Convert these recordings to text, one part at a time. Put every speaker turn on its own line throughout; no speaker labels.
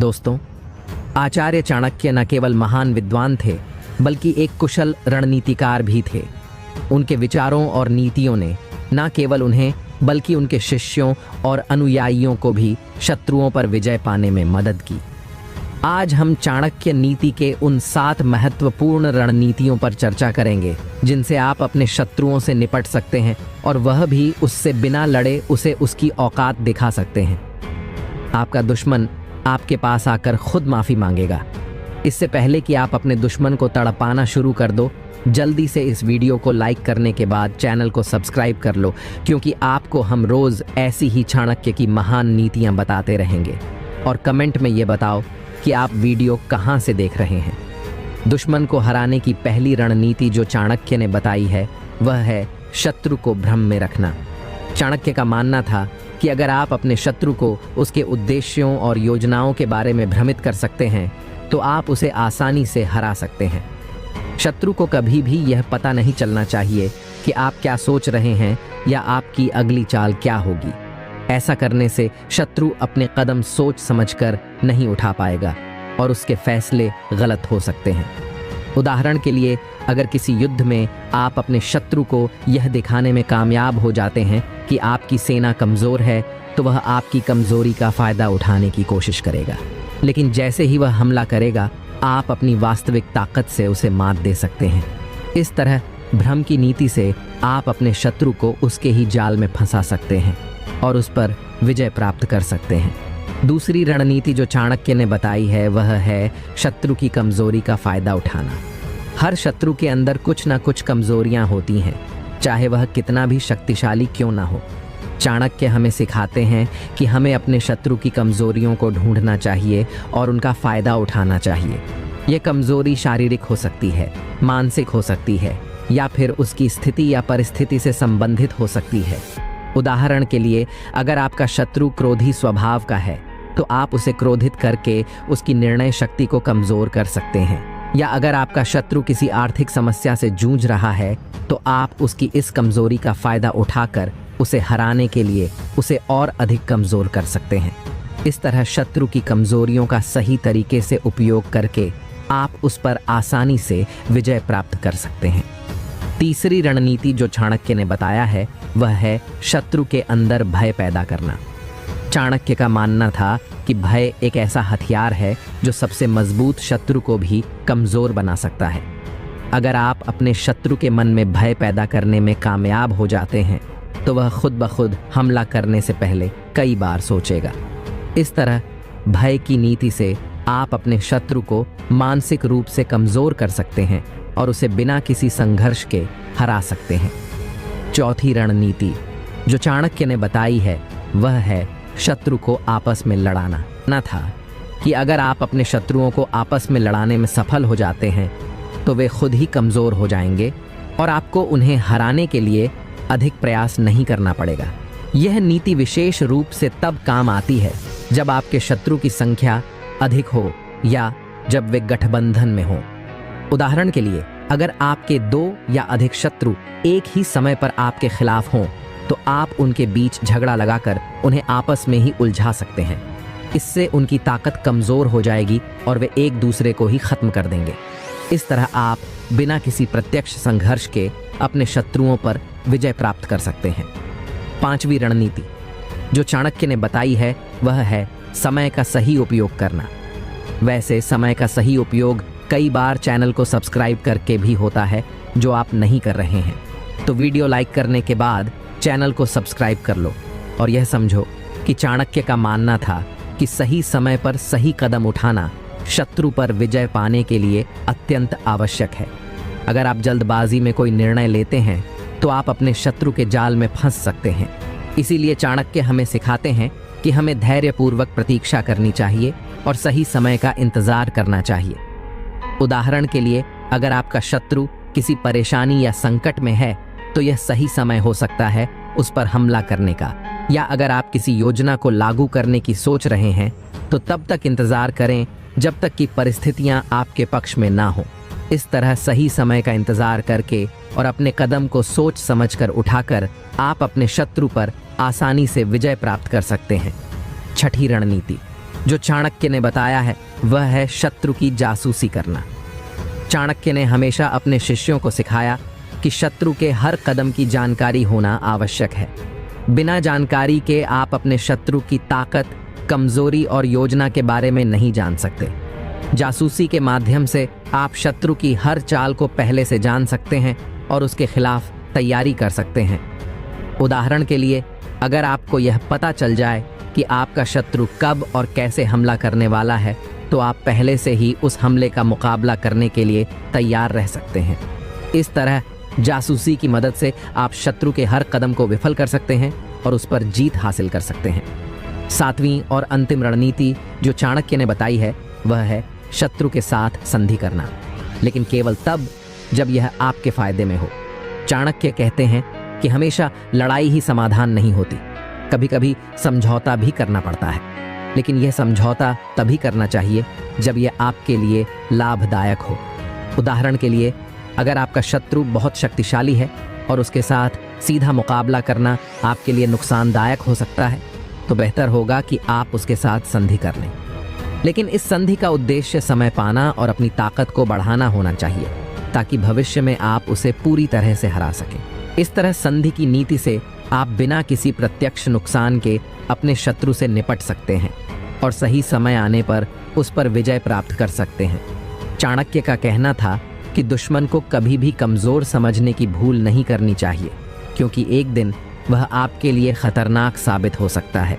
दोस्तों, आचार्य चाणक्य न केवल महान विद्वान थे बल्कि एक कुशल रणनीतिकार भी थे। उनके विचारों और नीतियों ने न केवल उन्हें बल्कि उनके शिष्यों और अनुयायियों को भी शत्रुओं पर विजय पाने में मदद की। आज हम चाणक्य नीति के उन 7 महत्वपूर्ण रणनीतियों पर चर्चा करेंगे जिनसे आप अपने शत्रुओं से निपट सकते हैं और वह भी उससे बिना लड़े उसे उसकी औकात दिखा सकते हैं। आपका दुश्मन आपके पास आकर खुद माफ़ी मांगेगा। इससे पहले कि आप अपने दुश्मन को तड़पाना शुरू कर दो, जल्दी से इस वीडियो को लाइक करने के बाद चैनल को सब्सक्राइब कर लो, क्योंकि आपको हम रोज़ ऐसी ही चाणक्य की महान नीतियां बताते रहेंगे। और कमेंट में ये बताओ कि आप वीडियो कहां से देख रहे हैं। दुश्मन को हराने की पहली रणनीति जो चाणक्य ने बताई है वह है शत्रु को भ्रम में रखना। चाणक्य का मानना था कि अगर आप अपने शत्रु को उसके उद्देश्यों और योजनाओं के बारे में भ्रमित कर सकते हैं तो आप उसे आसानी से हरा सकते हैं। शत्रु को कभी भी यह पता नहीं चलना चाहिए कि आप क्या सोच रहे हैं या आपकी अगली चाल क्या होगी। ऐसा करने से शत्रु अपने कदम सोच समझकर नहीं उठा पाएगा और उसके फैसले गलत हो सकते हैं। उदाहरण के लिए, अगर किसी युद्ध में आप अपने शत्रु को यह दिखाने में कामयाब हो जाते हैं कि आपकी सेना कमज़ोर है, तो वह आपकी कमज़ोरी का फ़ायदा उठाने की कोशिश करेगा। लेकिन जैसे ही वह हमला करेगा, आप अपनी वास्तविक ताकत से उसे मात दे सकते हैं। इस तरह भ्रम की नीति से आप अपने शत्रु को उसके ही जाल में फंसा सकते हैं और उस पर विजय प्राप्त कर सकते हैं। दूसरी रणनीति जो चाणक्य ने बताई है वह है शत्रु की कमज़ोरी का फ़ायदा उठाना। हर शत्रु के अंदर कुछ ना कुछ कमज़ोरियां होती हैं, चाहे वह कितना भी शक्तिशाली क्यों ना हो। चाणक्य हमें सिखाते हैं कि हमें अपने शत्रु की कमज़ोरियों को ढूंढना चाहिए और उनका फ़ायदा उठाना चाहिए। यह कमज़ोरी शारीरिक हो सकती है, मानसिक हो सकती है या फिर उसकी स्थिति या परिस्थिति से संबंधित हो सकती है। उदाहरण के लिए, अगर आपका शत्रु क्रोधी स्वभाव का है तो आप उसे क्रोधित करके उसकी निर्णय शक्ति को कमज़ोर कर सकते हैं। या अगर आपका शत्रु किसी आर्थिक समस्या से जूझ रहा है तो आप उसकी इस कमज़ोरी का फ़ायदा उठाकर उसे हराने के लिए उसे और अधिक कमज़ोर कर सकते हैं। इस तरह शत्रु की कमज़ोरियों का सही तरीके से उपयोग करके आप उस पर आसानी से विजय प्राप्त कर सकते हैं। तीसरी रणनीति जो चाणक्य ने बताया है वह है शत्रु के अंदर भय पैदा करना। चाणक्य का मानना था कि भय एक ऐसा हथियार है जो सबसे मजबूत शत्रु को भी कमज़ोर बना सकता है। अगर आप अपने शत्रु के मन में भय पैदा करने में कामयाब हो जाते हैं तो वह खुद ब खुद हमला करने से पहले कई बार सोचेगा। इस तरह भय की नीति से आप अपने शत्रु को मानसिक रूप से कमज़ोर कर सकते हैं और उसे बिना किसी संघर्ष के हरा सकते हैं। चौथी रणनीति जो चाणक्य ने बताई है वह है शत्रु को आपस में लड़ाना। ना था कि अगर आप अपने शत्रुओं को आपस में लड़ाने में सफल हो जाते हैं तो वे खुद ही कमज़ोर हो जाएंगे और आपको उन्हें हराने के लिए अधिक प्रयास नहीं करना पड़ेगा। यह नीति विशेष रूप से तब काम आती है जब आपके शत्रु की संख्या अधिक हो या जब वे गठबंधन में हो। उदाहरण के लिए, अगर आपके 2 या अधिक शत्रु एक ही समय पर आपके खिलाफ हों तो आप उनके बीच झगड़ा लगाकर उन्हें आपस में ही उलझा सकते हैं। इससे उनकी ताकत कमज़ोर हो जाएगी और वे एक दूसरे को ही ख़त्म कर देंगे। इस तरह आप बिना किसी प्रत्यक्ष संघर्ष के अपने शत्रुओं पर विजय प्राप्त कर सकते हैं। पांचवी रणनीति जो चाणक्य ने बताई है वह है समय का सही उपयोग करना। वैसे समय का सही उपयोग कई बार चैनल को सब्सक्राइब करके भी होता है, जो आप नहीं कर रहे हैं। तो वीडियो लाइक करने के बाद चैनल को सब्सक्राइब कर लो और यह समझो कि चाणक्य का मानना था कि सही समय पर सही कदम उठाना शत्रु पर विजय पाने के लिए अत्यंत आवश्यक है। अगर आप जल्दबाजी में कोई निर्णय लेते हैं तो आप अपने शत्रु के जाल में फंस सकते हैं। इसीलिए चाणक्य हमें सिखाते हैं कि हमें धैर्यपूर्वक प्रतीक्षा करनी चाहिए और सही समय का इंतजार करना चाहिए। उदाहरण के लिए, अगर आपका शत्रु किसी परेशानी या संकट में है तो यह सही समय हो सकता है उस पर हमला करने का। या अगर आप किसी योजना को लागू करने की सोच रहे हैं तो तब तक इंतजार करें जब तक कि परिस्थितियां आपके पक्ष में ना हो। इस तरह सही समय का इंतजार करके और अपने कदम को सोच समझकर उठाकर आप अपने शत्रु पर आसानी से विजय प्राप्त कर सकते हैं। छठी रणनीति जो चाणक्य ने बताया है वह है शत्रु की जासूसी करना। चाणक्य ने हमेशा अपने शिष्यों को सिखाया कि शत्रु के हर कदम की जानकारी होना आवश्यक है। बिना जानकारी के आप अपने शत्रु की ताकत, कमजोरी और योजना के बारे में नहीं जान सकते। जासूसी के माध्यम से आप शत्रु की हर चाल को पहले से जान सकते हैं और उसके खिलाफ तैयारी कर सकते हैं। उदाहरण के लिए, अगर आपको यह पता चल जाए कि आपका शत्रु कब और कैसे हमला करने वाला है, तो आप पहले से ही उस हमले का मुकाबला करने के लिए तैयार रह सकते हैं। इस तरह जासूसी की मदद से आप शत्रु के हर कदम को विफल कर सकते हैं और उस पर जीत हासिल कर सकते हैं। 7वीं और अंतिम रणनीति जो चाणक्य ने बताई है वह है शत्रु के साथ संधि करना, लेकिन केवल तब जब यह आपके फायदे में हो। चाणक्य कहते हैं कि हमेशा लड़ाई ही समाधान नहीं होती, कभी कभी समझौता भी करना पड़ता है, लेकिन यह समझौता तभी करना चाहिए जब यह आपके लिए लाभदायक हो। उदाहरण के लिए, अगर आपका शत्रु बहुत शक्तिशाली है और उसके साथ सीधा मुकाबला करना आपके लिए नुकसानदायक हो सकता है, तो बेहतर होगा कि आप उसके साथ संधि कर लें। लेकिन इस संधि का उद्देश्य समय पाना और अपनी ताकत को बढ़ाना होना चाहिए, ताकि भविष्य में आप उसे पूरी तरह से हरा सकें। इस तरह संधि की नीति से आप बिना किसी प्रत्यक्ष नुकसान के अपने शत्रु से निपट सकते हैं और सही समय आने पर उस पर विजय प्राप्त कर सकते हैं। चाणक्य का कहना था कि दुश्मन को कभी भी कमजोर समझने की भूल नहीं करनी चाहिए, क्योंकि एक दिन वह आपके लिए खतरनाक साबित हो सकता है।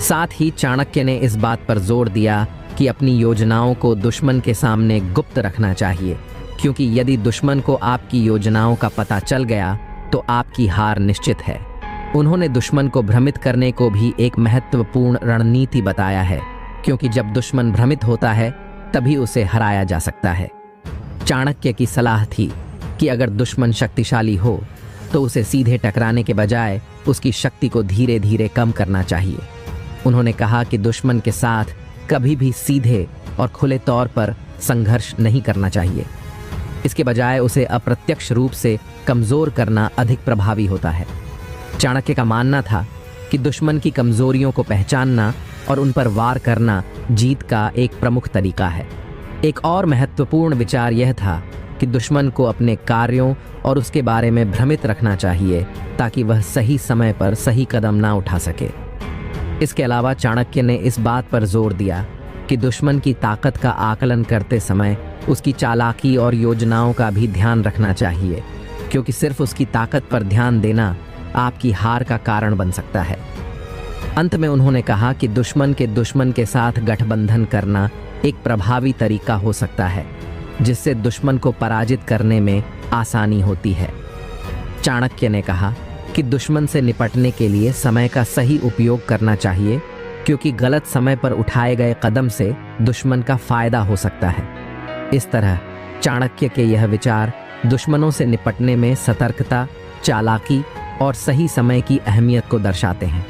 साथ ही चाणक्य ने इस बात पर जोर दिया कि अपनी योजनाओं को दुश्मन के सामने गुप्त रखना चाहिए, क्योंकि यदि दुश्मन को आपकी योजनाओं का पता चल गया तो आपकी हार निश्चित है। उन्होंने दुश्मन को भ्रमित करने को भी एक महत्वपूर्ण रणनीति बताया है, क्योंकि जब दुश्मन भ्रमित होता है तभी उसे हराया जा सकता है। चाणक्य की सलाह थी कि अगर दुश्मन शक्तिशाली हो तो उसे सीधे टकराने के बजाय उसकी शक्ति को धीरे धीरे कम करना चाहिए। उन्होंने कहा कि दुश्मन के साथ कभी भी सीधे और खुले तौर पर संघर्ष नहीं करना चाहिए। इसके बजाय उसे अप्रत्यक्ष रूप से कमजोर करना अधिक प्रभावी होता है। चाणक्य का मानना था कि दुश्मन की कमजोरियों को पहचानना और उन पर वार करना जीत का एक प्रमुख तरीका है। एक और महत्वपूर्ण विचार यह था कि दुश्मन को अपने कार्यों और उसके बारे में भ्रमित रखना चाहिए, ताकि वह सही समय पर सही कदम ना उठा सके। इसके अलावा चाणक्य ने इस बात पर जोर दिया कि दुश्मन की ताकत का आकलन करते समय उसकी चालाकी और योजनाओं का भी ध्यान रखना चाहिए, क्योंकि सिर्फ उसकी ताकत पर ध्यान देना आपकी हार का कारण बन सकता है। अंत में उन्होंने कहा कि दुश्मन के साथ गठबंधन करना एक प्रभावी तरीका हो सकता है, जिससे दुश्मन को पराजित करने में आसानी होती है। चाणक्य ने कहा कि दुश्मन से निपटने के लिए समय का सही उपयोग करना चाहिए, क्योंकि गलत समय पर उठाए गए कदम से दुश्मन का फायदा हो सकता है। इस तरह चाणक्य के यह विचार दुश्मनों से निपटने में सतर्कता, चालाकी और सही समय की अहमियत को दर्शाते हैं।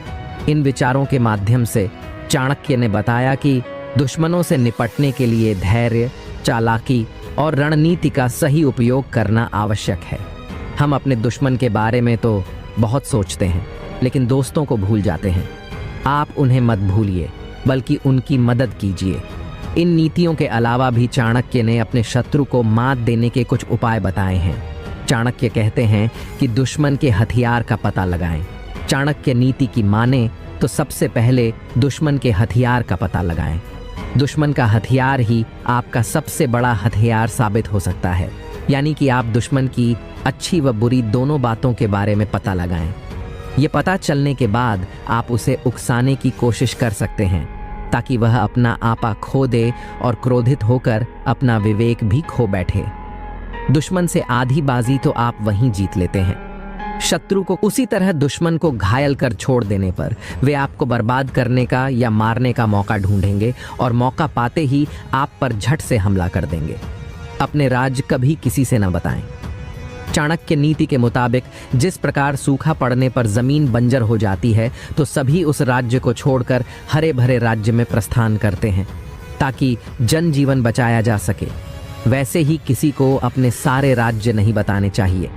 इन विचारों के माध्यम से चाणक्य ने बताया कि दुश्मनों से निपटने के लिए धैर्य, चालाकी और रणनीति का सही उपयोग करना आवश्यक है। हम अपने दुश्मन के बारे में तो बहुत सोचते हैं, लेकिन दोस्तों को भूल जाते हैं। आप उन्हें मत भूलिए, बल्कि उनकी मदद कीजिए। इन नीतियों के अलावा भी चाणक्य ने अपने शत्रु को मात देने के कुछ उपाय बताए हैं। चाणक्य कहते हैं कि दुश्मन के हथियार का पता लगाएं। चाणक्य नीति की माने तो सबसे पहले दुश्मन के हथियार का पता लगाएं। दुश्मन का हथियार ही आपका सबसे बड़ा हथियार साबित हो सकता है, यानी कि आप दुश्मन की अच्छी व बुरी दोनों बातों के बारे में पता लगाएं। ये पता चलने के बाद आप उसे उकसाने की कोशिश कर सकते हैं, ताकि वह अपना आपा खो दे और क्रोधित होकर अपना विवेक भी खो बैठे। दुश्मन से आधी बाजी तो आप वहीं जीत लेते हैं। शत्रु को उसी तरह दुश्मन को घायल कर छोड़ देने पर वे आपको बर्बाद करने का या मारने का मौका ढूंढेंगे और मौका पाते ही आप पर झट से हमला कर देंगे। अपने राज कभी किसी से न बताएं। चाणक्य नीति के मुताबिक जिस प्रकार सूखा पड़ने पर जमीन बंजर हो जाती है, तो सभी उस राज्य को छोड़कर हरे भरे राज्य में प्रस्थान करते हैं, ताकि जनजीवन बचाया जा सके। वैसे ही किसी को अपने सारे राज्य नहीं बताने चाहिए।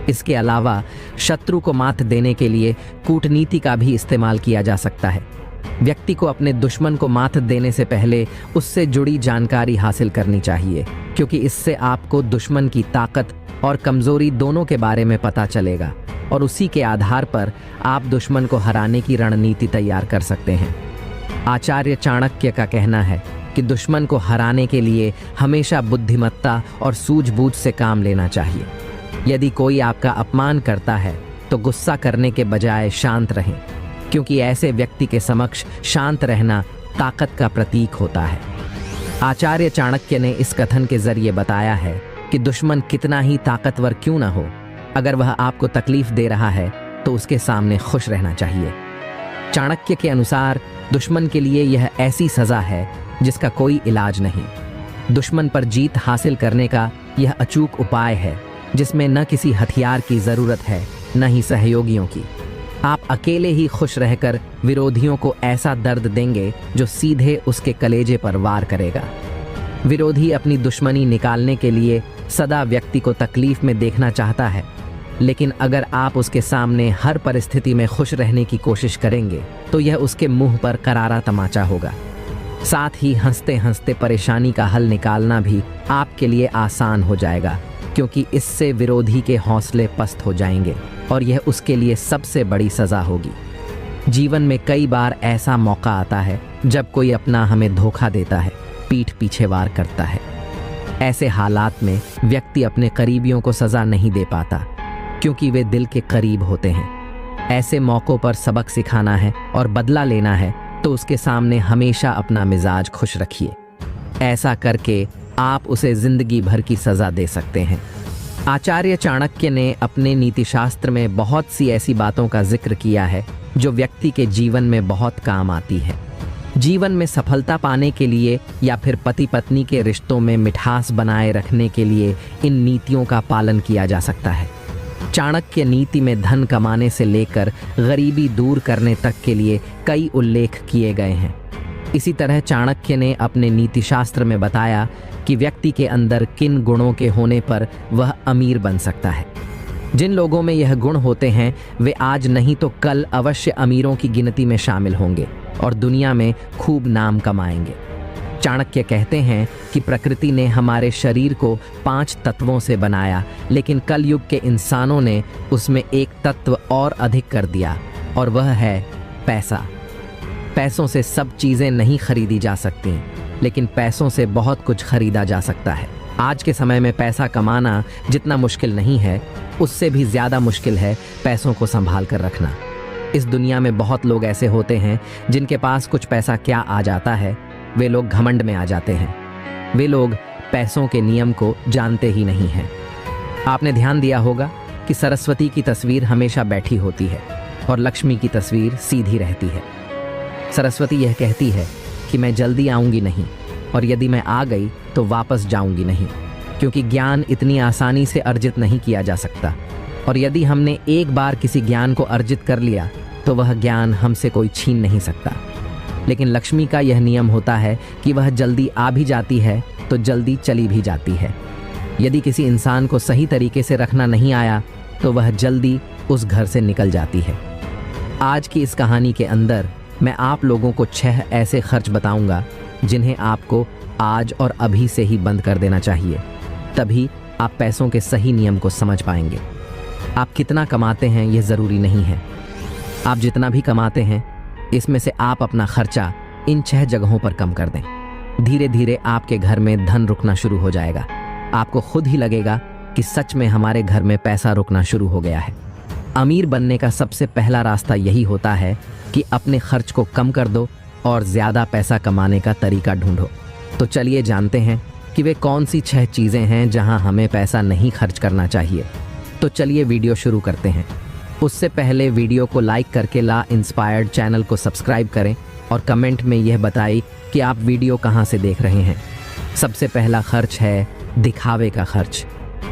इसके अलावा शत्रु को मात देने के लिए कूटनीति का भी इस्तेमाल किया जा सकता है। व्यक्ति को अपने दुश्मन को मात देने से पहले उससे जुड़ी जानकारी हासिल करनी चाहिए, क्योंकि इससे आपको दुश्मन की ताकत और कमजोरी दोनों के बारे में पता चलेगा और उसी के आधार पर आप दुश्मन को हराने की रणनीति तैयार कर सकते हैं। आचार्य चाणक्य का कहना है कि दुश्मन को हराने के लिए हमेशा बुद्धिमत्ता और सूझबूझ से काम लेना चाहिए। यदि कोई आपका अपमान करता है तो गुस्सा करने के बजाय शांत रहें, क्योंकि ऐसे व्यक्ति के समक्ष शांत रहना ताकत का प्रतीक होता है। आचार्य चाणक्य ने इस कथन के जरिए बताया है कि दुश्मन कितना ही ताकतवर क्यों न हो, अगर वह आपको तकलीफ दे रहा है तो उसके सामने खुश रहना चाहिए। चाणक्य के अनुसार दुश्मन के लिए यह ऐसी सजा है जिसका कोई इलाज नहीं। दुश्मन पर जीत हासिल करने का यह अचूक उपाय है जिसमें न किसी हथियार की जरूरत है न ही सहयोगियों की। आप अकेले ही खुश रहकर विरोधियों को ऐसा दर्द देंगे जो सीधे उसके कलेजे पर वार करेगा। विरोधी अपनी दुश्मनी निकालने के लिए सदा व्यक्ति को तकलीफ में देखना चाहता है, लेकिन अगर आप उसके सामने हर परिस्थिति में खुश रहने की कोशिश करेंगे तो यह उसके मुंह पर करारा तमाचा होगा। साथ ही हंसते हंसते परेशानी का हल निकालना भी आपके लिए आसान हो जाएगा, क्योंकि इससे विरोधी के हौसले पस्त हो जाएंगे और यह उसके लिए सबसे बड़ी सजा होगी। जीवन में कई बार ऐसा मौका आता है जब कोई अपना हमें धोखा देता है, पीठ पीछे वार करता है। ऐसे हालात में व्यक्ति अपने करीबियों को सजा नहीं दे पाता, क्योंकि वे दिल के करीब होते हैं। ऐसे मौकों पर सबक सिखाना है और बदला लेना है तो उसके सामने हमेशा अपना मिजाज खुश रखिए। ऐसा करके आप उसे जिंदगी भर की सजा दे सकते हैं। आचार्य चाणक्य ने अपने नीतिशास्त्र में बहुत सी ऐसी बातों का जिक्र किया है जो व्यक्ति के जीवन में बहुत काम आती है। जीवन में सफलता पाने के लिए या फिर पति पत्नी के रिश्तों में मिठास बनाए रखने के लिए इन नीतियों का पालन किया जा सकता है। चाणक्य नीति में धन कमाने से लेकर गरीबी दूर करने तक के लिए कई उल्लेख किए गए हैं। इसी तरह चाणक्य ने अपने नीतिशास्त्र में बताया कि व्यक्ति के अंदर किन गुणों के होने पर वह अमीर बन सकता है। जिन लोगों में यह गुण होते हैं वे आज नहीं तो कल अवश्य अमीरों की गिनती में शामिल होंगे और दुनिया में खूब नाम कमाएंगे। चाणक्य कहते हैं कि प्रकृति ने हमारे शरीर को 5 तत्वों से बनाया, लेकिन कलयुग के इंसानों ने उसमें एक तत्व और अधिक कर दिया और वह है पैसा। पैसों से सब चीज़ें नहीं खरीदी जा सकती, लेकिन पैसों से बहुत कुछ खरीदा जा सकता है। आज के समय में पैसा कमाना जितना मुश्किल नहीं है, उससे भी ज़्यादा मुश्किल है पैसों को संभाल कर रखना। इस दुनिया में बहुत लोग ऐसे होते हैं जिनके पास कुछ पैसा क्या आ जाता है, वे लोग घमंड में आ जाते हैं। वे लोग पैसों के नियम को जानते ही नहीं हैं। आपने ध्यान दिया होगा कि सरस्वती की तस्वीर हमेशा बैठी होती है और लक्ष्मी की तस्वीर सीधी रहती है। सरस्वती यह कहती है कि मैं जल्दी आऊँगी नहीं, और यदि मैं आ गई तो वापस जाऊँगी नहीं, क्योंकि ज्ञान इतनी आसानी से अर्जित नहीं किया जा सकता, और यदि हमने एक बार किसी ज्ञान को अर्जित कर लिया तो वह ज्ञान हमसे कोई छीन नहीं सकता। लेकिन लक्ष्मी का यह नियम होता है कि वह जल्दी आ भी जाती है तो जल्दी चली भी जाती है। यदि किसी इंसान को सही तरीके से रखना नहीं आया तो वह जल्दी उस घर से निकल जाती है। आज की इस कहानी के अंदर मैं आप लोगों को 6 ऐसे खर्च बताऊंगा जिन्हें आपको आज और अभी से ही बंद कर देना चाहिए। तभी आप पैसों के सही नियम को समझ पाएंगे। आप कितना कमाते हैं यह ज़रूरी नहीं है। आप जितना भी कमाते हैं इसमें से आप अपना खर्चा इन 6 जगहों पर कम कर दें। धीरे धीरे आपके घर में धन रुकना शुरू हो जाएगा। आपको खुद ही लगेगा कि सच में हमारे घर में पैसा रुकना शुरू हो गया है। अमीर बनने का सबसे पहला रास्ता यही होता है कि अपने खर्च को कम कर दो और ज़्यादा पैसा कमाने का तरीका ढूंढो। तो चलिए जानते हैं कि वे कौन सी 6 चीज़ें हैं जहां हमें पैसा नहीं खर्च करना चाहिए। तो चलिए वीडियो शुरू करते हैं। उससे पहले वीडियो को लाइक करके ला इंस्पायर्ड चैनल को सब्सक्राइब करें और कमेंट में यह बताएं कि आप वीडियो कहां से देख रहे हैं। सबसे पहला खर्च है दिखावे का खर्च।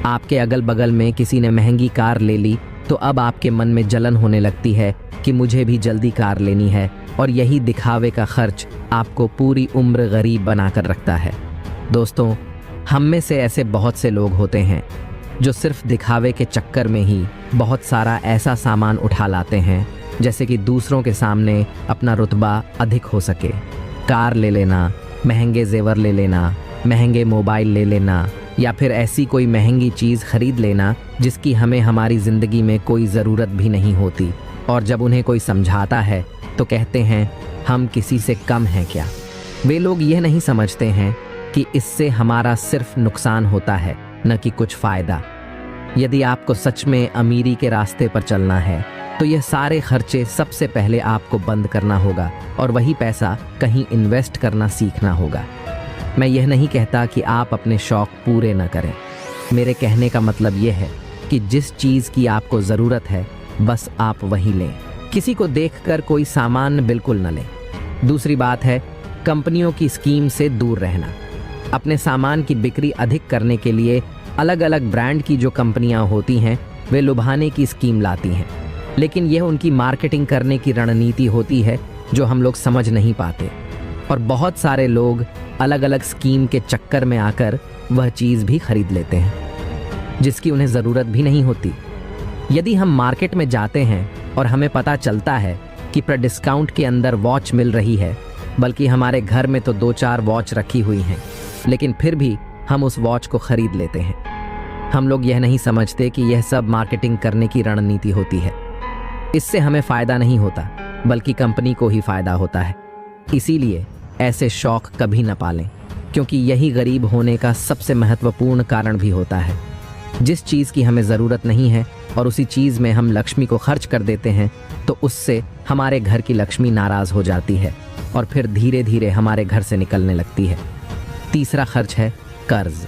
आपके अगल बगल में किसी ने महंगी कार ले ली तो अब आपके मन में जलन होने लगती है कि मुझे भी जल्दी कार लेनी है, और यही दिखावे का खर्च आपको पूरी उम्र गरीब बनाकर रखता है। दोस्तों, हम में से ऐसे बहुत से लोग होते हैं जो सिर्फ दिखावे के चक्कर में ही बहुत सारा ऐसा सामान उठा लाते हैं जैसे कि दूसरों के सामने अपना रुतबा अधिक हो सके। कार ले लेना, महंगे जेवर ले लेना, महंगे मोबाइल ले लेना, या फिर ऐसी कोई महंगी चीज़ खरीद लेना जिसकी हमें हमारी ज़िंदगी में कोई ज़रूरत भी नहीं होती। और जब उन्हें कोई समझाता है तो कहते हैं हम किसी से कम हैं क्या। वे लोग यह नहीं समझते हैं कि इससे हमारा सिर्फ नुकसान होता है, न कि कुछ फ़ायदा। यदि आपको सच में अमीरी के रास्ते पर चलना है तो यह सारे खर्चे सबसे पहले आपको बंद करना होगा और वही पैसा कहीं इन्वेस्ट करना सीखना होगा। मैं यह नहीं कहता कि आप अपने शौक़ पूरे न करें। मेरे कहने का मतलब यह है कि जिस चीज़ की आपको ज़रूरत है बस आप वही लें। किसी को देखकर कोई सामान बिल्कुल न लें। दूसरी बात है कंपनियों की स्कीम से दूर रहना। अपने सामान की बिक्री अधिक करने के लिए अलग अलग ब्रांड की जो कंपनियां होती हैं वे लुभाने की स्कीम लाती हैं, लेकिन यह उनकी मार्केटिंग करने की रणनीति होती है जो हम लोग समझ नहीं पाते। और बहुत सारे लोग अलग अलग स्कीम के चक्कर में आकर वह चीज़ भी खरीद लेते हैं जिसकी उन्हें ज़रूरत भी नहीं होती। यदि हम मार्केट में जाते हैं और हमें पता चलता है कि पर डिस्काउंट के अंदर वॉच मिल रही है, बल्कि हमारे घर में तो 2-4 वॉच रखी हुई हैं, लेकिन फिर भी हम उस वॉच को खरीद लेते हैं। हम लोग यह नहीं समझते कि यह सब मार्केटिंग करने की रणनीति होती है। इससे हमें फ़ायदा नहीं होता बल्कि कंपनी को ही फ़ायदा होता है। इसीलिए ऐसे शौक़ कभी न पालें, क्योंकि यही गरीब होने का सबसे महत्वपूर्ण कारण भी होता है। जिस चीज़ की हमें ज़रूरत नहीं है और उसी चीज़ में हम लक्ष्मी को खर्च कर देते हैं तो उससे हमारे घर की लक्ष्मी नाराज़ हो जाती है और फिर धीरे धीरे हमारे घर से निकलने लगती है। तीसरा खर्च है कर्ज।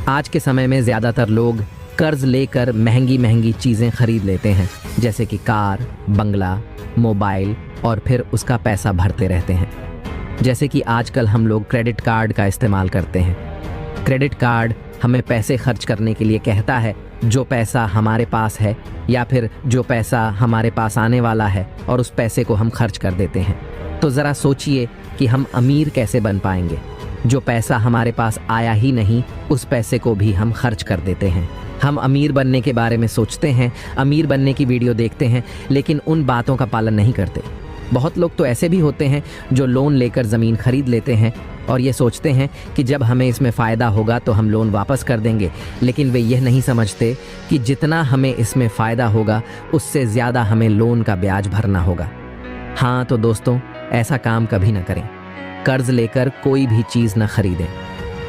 आज के समय में ज़्यादातर लोग कर्ज लेकर महंगी महंगी चीज़ें खरीद लेते हैं, जैसे कि कार, बंगला, मोबाइल, और फिर उसका पैसा भरते रहते हैं। जैसे कि आजकल हम लोग क्रेडिट कार्ड का इस्तेमाल करते हैं। क्रेडिट कार्ड हमें पैसे खर्च करने के लिए कहता है, जो पैसा हमारे पास है या फिर जो पैसा हमारे पास आने वाला है, और उस पैसे को हम खर्च कर देते हैं। तो ज़रा सोचिए कि हम अमीर कैसे बन पाएंगे। जो पैसा हमारे पास आया ही नहीं उस पैसे को भी हम खर्च कर देते हैं। हम अमीर बनने के बारे में सोचते हैं, अमीर बनने की वीडियो देखते हैं, लेकिन उन बातों का पालन नहीं करते। बहुत लोग तो ऐसे भी होते हैं जो लोन लेकर ज़मीन खरीद लेते हैं और ये सोचते हैं कि जब हमें इसमें फ़ायदा होगा तो हम लोन वापस कर देंगे, लेकिन वे यह नहीं समझते कि जितना हमें इसमें फ़ायदा होगा उससे ज़्यादा हमें लोन का ब्याज भरना होगा। हाँ तो दोस्तों, ऐसा काम कभी ना करें। कर्ज लेकर कोई भी चीज़ न खरीदें।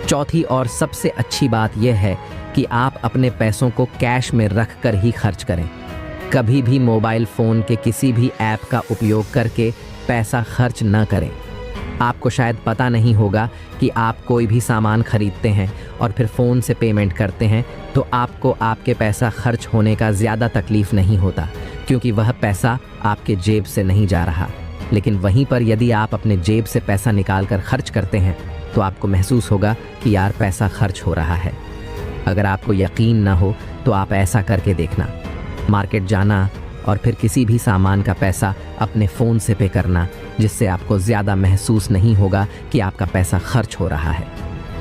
चौथी और सबसे अच्छी बात यह है कि आप अपने पैसों को कैश में रख कर ही खर्च करें। कभी भी मोबाइल फ़ोन के किसी भी ऐप का उपयोग करके पैसा खर्च न करें। आपको शायद पता नहीं होगा कि आप कोई भी सामान खरीदते हैं और फिर फ़ोन से पेमेंट करते हैं तो आपको आपके पैसा खर्च होने का ज़्यादा तकलीफ़ नहीं होता, क्योंकि वह पैसा आपके जेब से नहीं जा रहा। लेकिन वहीं पर यदि आप अपने जेब से पैसा निकाल कर खर्च करते हैं तो आपको महसूस होगा कि यार पैसा खर्च हो रहा है। अगर आपको यकीन ना हो तो आप ऐसा करके देखना, मार्केट जाना और फिर किसी भी सामान का पैसा अपने फ़ोन से पे करना, जिससे आपको ज़्यादा महसूस नहीं होगा कि आपका पैसा खर्च हो रहा है।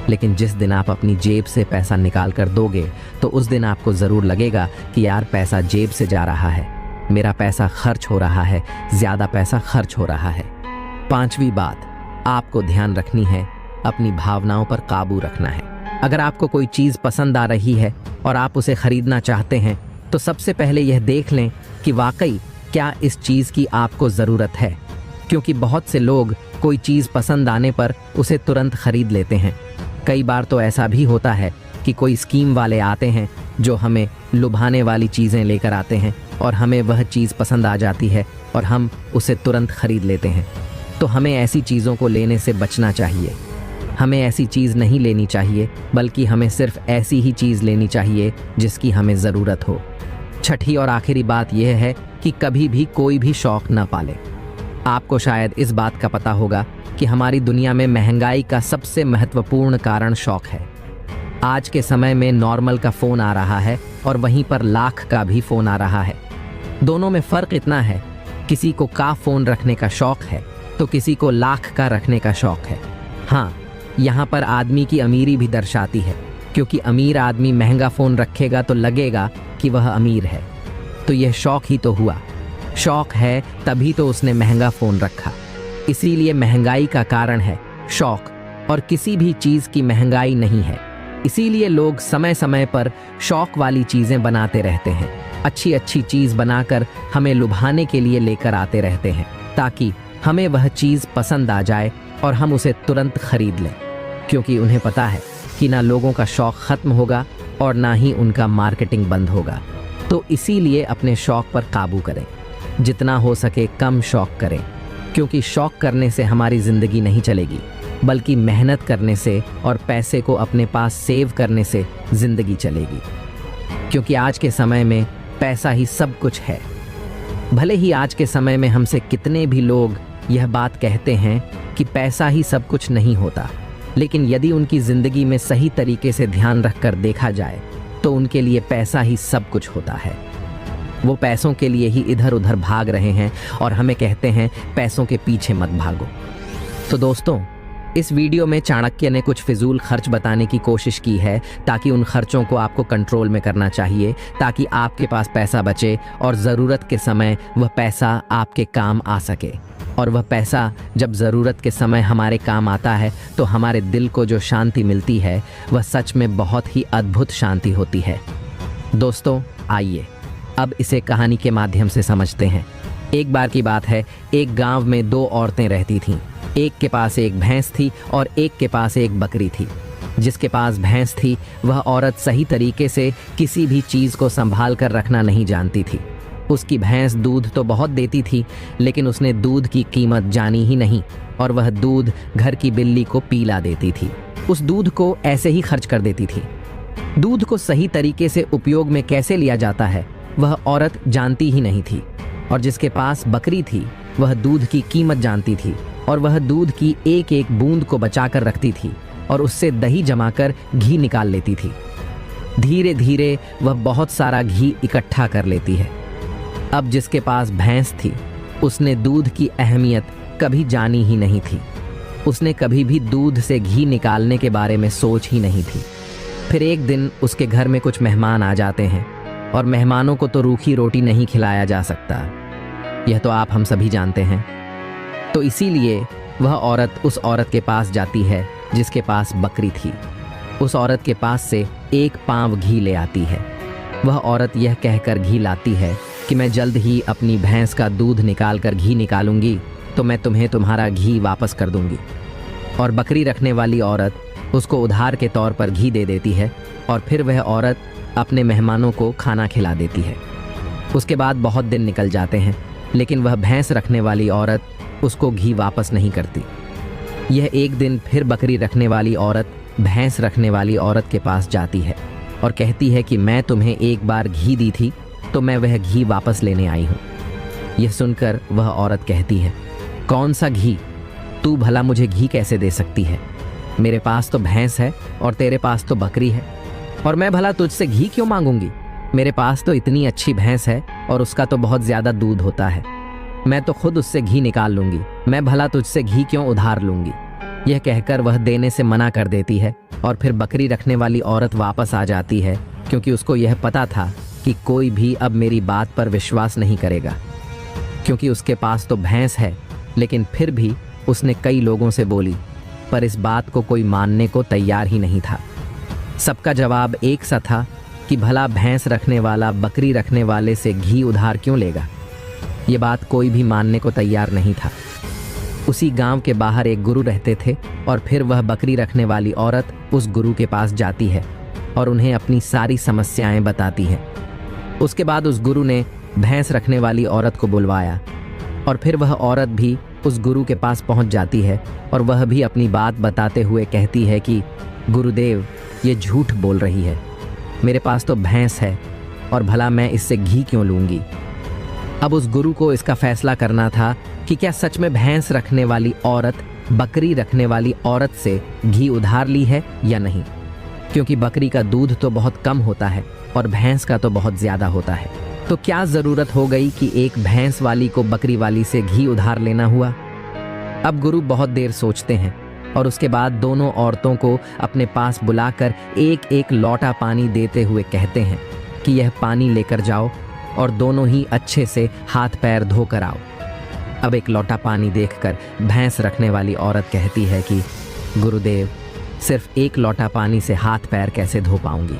लेकिन जिस दिन आप अपनी जेब से पैसा निकाल कर दोगे तो उस दिन आपको ज़रूर लगेगा कि यार पैसा जेब से जा रहा है, मेरा पैसा खर्च हो रहा है, ज़्यादा पैसा खर्च हो रहा है। पांचवी बात आपको ध्यान रखनी है, अपनी भावनाओं पर काबू रखना है। अगर आपको कोई चीज़ पसंद आ रही है और आप उसे ख़रीदना चाहते हैं तो सबसे पहले यह देख लें कि वाकई क्या इस चीज़ की आपको ज़रूरत है, क्योंकि बहुत से लोग कोई चीज़ पसंद आने पर उसे तुरंत ख़रीद लेते हैं। कई बार तो ऐसा भी होता है कि कोई स्कीम वाले आते हैं जो हमें लुभाने वाली चीज़ें लेकर आते हैं और हमें वह चीज़ पसंद आ जाती है और हम उसे तुरंत ख़रीद लेते हैं। तो हमें ऐसी चीज़ों को लेने से बचना चाहिए। हमें ऐसी चीज़ नहीं लेनी चाहिए, बल्कि हमें सिर्फ ऐसी ही चीज़ लेनी चाहिए जिसकी हमें ज़रूरत हो। छठी और आखिरी बात यह है कि कभी भी कोई भी शौक़ न पालें। आपको शायद इस बात का पता होगा कि हमारी दुनिया में महंगाई का सबसे महत्वपूर्ण कारण शौक़ है। आज के समय में नॉर्मल का फ़ोन आ रहा है और वहीं पर लाख का भी फ़ोन आ रहा है। दोनों में फ़र्क इतना है, किसी को का फ़ोन रखने का शौक़ है तो किसी को लाख का रखने का शौक़ है। हाँ, यहाँ पर आदमी की अमीरी भी दर्शाती है, क्योंकि अमीर आदमी महंगा फ़ोन रखेगा तो लगेगा कि वह अमीर है, तो यह शौक़ ही तो हुआ। शौक है तभी तो उसने महंगा फोन रखा। इसीलिए महंगाई का कारण है शौक, और किसी भी चीज की महंगाई नहीं है। इसीलिए लोग समय समय पर शौक वाली चीजें बनाते रहते हैं, अच्छी अच्छी चीज बनाकर हमें लुभाने के लिए लेकर आते रहते हैं, ताकि हमें वह चीज पसंद आ जाए और हम उसे तुरंत खरीद लें, क्योंकि उन्हें पता है कि ना लोगों का शौक खत्म होगा और ना ही उनका मार्केटिंग बंद होगा। तो इसीलिए अपने शौक पर काबू करें, जितना हो सके कम शौक करें, क्योंकि शौक करने से हमारी जिंदगी नहीं चलेगी, बल्कि मेहनत करने से और पैसे को अपने पास सेव करने से जिंदगी चलेगी। क्योंकि आज के समय में पैसा ही सब कुछ है। भले ही आज के समय में हमसे कितने भी लोग यह बात कहते हैं कि पैसा ही सब कुछ नहीं होता, लेकिन यदि उनकी जिंदगी में सही तरीके से ध्यान रखकर देखा जाए तो उनके लिए पैसा ही सब कुछ होता है। वो पैसों के लिए ही इधर उधर भाग रहे हैं और हमें कहते हैं पैसों के पीछे मत भागो। तो दोस्तों, इस वीडियो में चाणक्य ने कुछ फिजूल खर्च बताने की कोशिश की है, ताकि उन खर्चों को आपको कंट्रोल में करना चाहिए, ताकि आपके पास पैसा बचे और ज़रूरत के समय वह पैसा आपके काम आ सके। और वह पैसा जब ज़रूरत के समय हमारे काम आता है तो हमारे दिल को जो शांति मिलती है वह सच में बहुत ही अद्भुत शांति होती है। दोस्तों, आइए अब इसे कहानी के माध्यम से समझते हैं। एक बार की बात है, एक गांव में दो औरतें रहती थीं। एक के पास एक भैंस थी और एक के पास एक बकरी थी। जिसके पास भैंस थी वह औरत सही तरीके से किसी भी चीज़ को संभाल कर रखना नहीं जानती थी। उसकी भैंस दूध तो बहुत देती थी, लेकिन उसने दूध की कीमत जानी ही नहीं और वह दूध घर की बिल्ली को पिला देती थी। उस दूध को ऐसे ही खर्च कर देती थी। दूध को सही तरीके से उपयोग में कैसे लिया जाता है वह औरत जानती ही नहीं थी। और जिसके पास बकरी थी वह दूध की कीमत जानती थी और वह दूध की एक एक बूंद को बचाकर रखती थी और उससे दही जमाकर घी निकाल लेती थी। धीरे धीरे वह बहुत सारा घी इकट्ठा कर लेती है। अब जिसके पास भैंस थी उसने दूध की अहमियत कभी जानी ही नहीं थी। उसने कभी भी दूध से घी निकालने के बारे में सोच ही नहीं थी। फिर एक दिन उसके घर में कुछ मेहमान आ जाते हैं और मेहमानों को तो रूखी रोटी नहीं खिलाया जा सकता, यह तो आप हम सभी जानते हैं। तो इसीलिए वह औरत उस औरत के पास जाती है जिसके पास बकरी थी। उस औरत के पास से एक पाँव घी ले आती है। वह औरत यह कहकर घी लाती है कि मैं जल्द ही अपनी भैंस का दूध निकाल कर घी निकालूंगी तो मैं तुम्हें तुम्हारा घी वापस कर दूंगी। और बकरी रखने वाली औरत उसको उधार के तौर पर घी दे देती है और फिर वह औरत अपने मेहमानों को खाना खिला देती है। उसके बाद बहुत दिन निकल जाते हैं, लेकिन वह भैंस रखने वाली औरत उसको घी वापस नहीं करती। यह एक दिन फिर बकरी रखने वाली औरत भैंस रखने वाली औरत के पास जाती है और कहती है कि मैं तुम्हें एक बार घी दी थी तो मैं वह घी वापस लेने आई हूँ। यह सुनकर वह औरत कहती है, कौन सा घी? तू भला मुझे घी कैसे दे सकती है? मेरे पास तो भैंस है और तेरे पास तो बकरी है, और मैं भला तुझसे घी क्यों मांगूंगी? मेरे पास तो इतनी अच्छी भैंस है और उसका तो बहुत ज़्यादा दूध होता है। मैं तो खुद उससे घी निकाल लूंगी, मैं भला तुझसे घी क्यों उधार लूंगी? यह कहकर वह देने से मना कर देती है और फिर बकरी रखने वाली औरत वापस आ जाती है, क्योंकि उसको यह पता था कि कोई भी अब मेरी बात पर विश्वास नहीं करेगा। क्योंकि उसके पास तो भैंस है, लेकिन फिर भी उसने कई लोगों से बोली, पर इस बात को कोई मानने को तैयार ही नहीं था। सबका जवाब एक सा था कि भला भैंस रखने वाला बकरी रखने वाले से घी उधार क्यों लेगा? ये बात कोई भी मानने को तैयार नहीं था। उसी गांव के बाहर एक गुरु रहते थे और फिर वह बकरी रखने वाली औरत उस गुरु के पास जाती है और उन्हें अपनी सारी समस्याएं बताती है। उसके बाद उस गुरु ने भैंस रखने वाली औरत को बुलवाया और फिर वह औरत भी उस गुरु के पास पहुंच जाती है और वह भी अपनी बात बताते हुए कहती है कि गुरुदेव, ये झूठ बोल रही है, मेरे पास तो भैंस है और भला मैं इससे घी क्यों लूंगी? अब उस गुरु को इसका फैसला करना था कि क्या सच में भैंस रखने वाली औरत बकरी रखने वाली औरत से घी उधार ली है या नहीं, क्योंकि बकरी का दूध तो बहुत कम होता है और भैंस का तो बहुत ज़्यादा होता है। तो क्या ज़रूरत हो गई कि एक भैंस वाली को बकरी वाली से घी उधार लेना हुआ? अब गुरु बहुत देर सोचते हैं और उसके बाद दोनों औरतों को अपने पास बुलाकर एक एक लोटा पानी देते हुए कहते हैं कि यह पानी लेकर जाओ और दोनों ही अच्छे से हाथ पैर धोकर आओ। अब एक लोटा पानी देखकर भैंस रखने वाली औरत कहती है कि गुरुदेव, सिर्फ एक लोटा पानी से हाथ पैर कैसे धो पाऊंगी।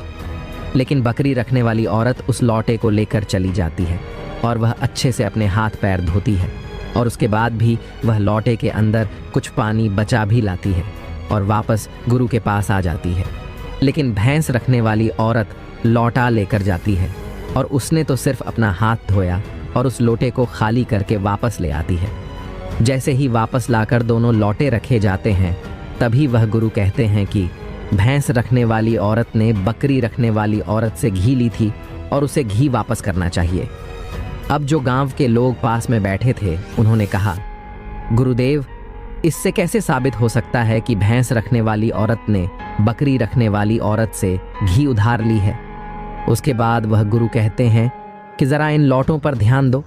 लेकिन बकरी रखने वाली औरत उस लोटे को लेकर चली जाती है और वह अच्छे से अपने हाथ पैर धोती है और उसके बाद भी वह लोटे के अंदर कुछ पानी बचा भी लाती है और वापस गुरु के पास आ जाती है। लेकिन भैंस रखने वाली औरत लोटा लेकर जाती है और उसने तो सिर्फ अपना हाथ धोया और उस लोटे को खाली करके वापस ले आती है। जैसे ही वापस लाकर दोनों लोटे रखे जाते हैं, तभी वह गुरु कहते हैं कि भैंस रखने वाली औरत ने बकरी रखने वाली औरत से घी ली थी और उसे घी वापस करना चाहिए। अब जो गांव के लोग पास में बैठे थे, उन्होंने कहा, गुरुदेव, इससे कैसे साबित हो सकता है कि भैंस रखने वाली औरत ने बकरी रखने वाली औरत से घी उधार ली है। उसके बाद वह गुरु कहते हैं कि ज़रा इन लोटों पर ध्यान दो।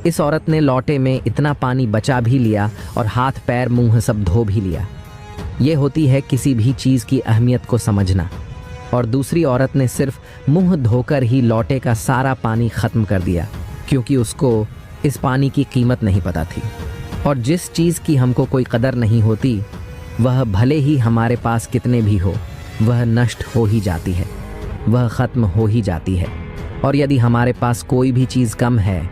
इस औरत ने लोटे में इतना पानी बचा भी लिया और हाथ पैर मुंह सब धो भी लिया। ये होती है किसी भी चीज़ की अहमियत को समझना। और दूसरी औरत ने सिर्फ मुंह धोकर ही लोटे का सारा पानी ख़त्म कर दिया, क्योंकि उसको इस पानी की कीमत नहीं पता थी। और जिस चीज़ की हमको कोई कदर नहीं होती, वह भले ही हमारे पास कितने भी हो, वह नष्ट हो ही जाती है, वह ख़त्म हो ही जाती है। और यदि हमारे पास कोई भी चीज़ कम है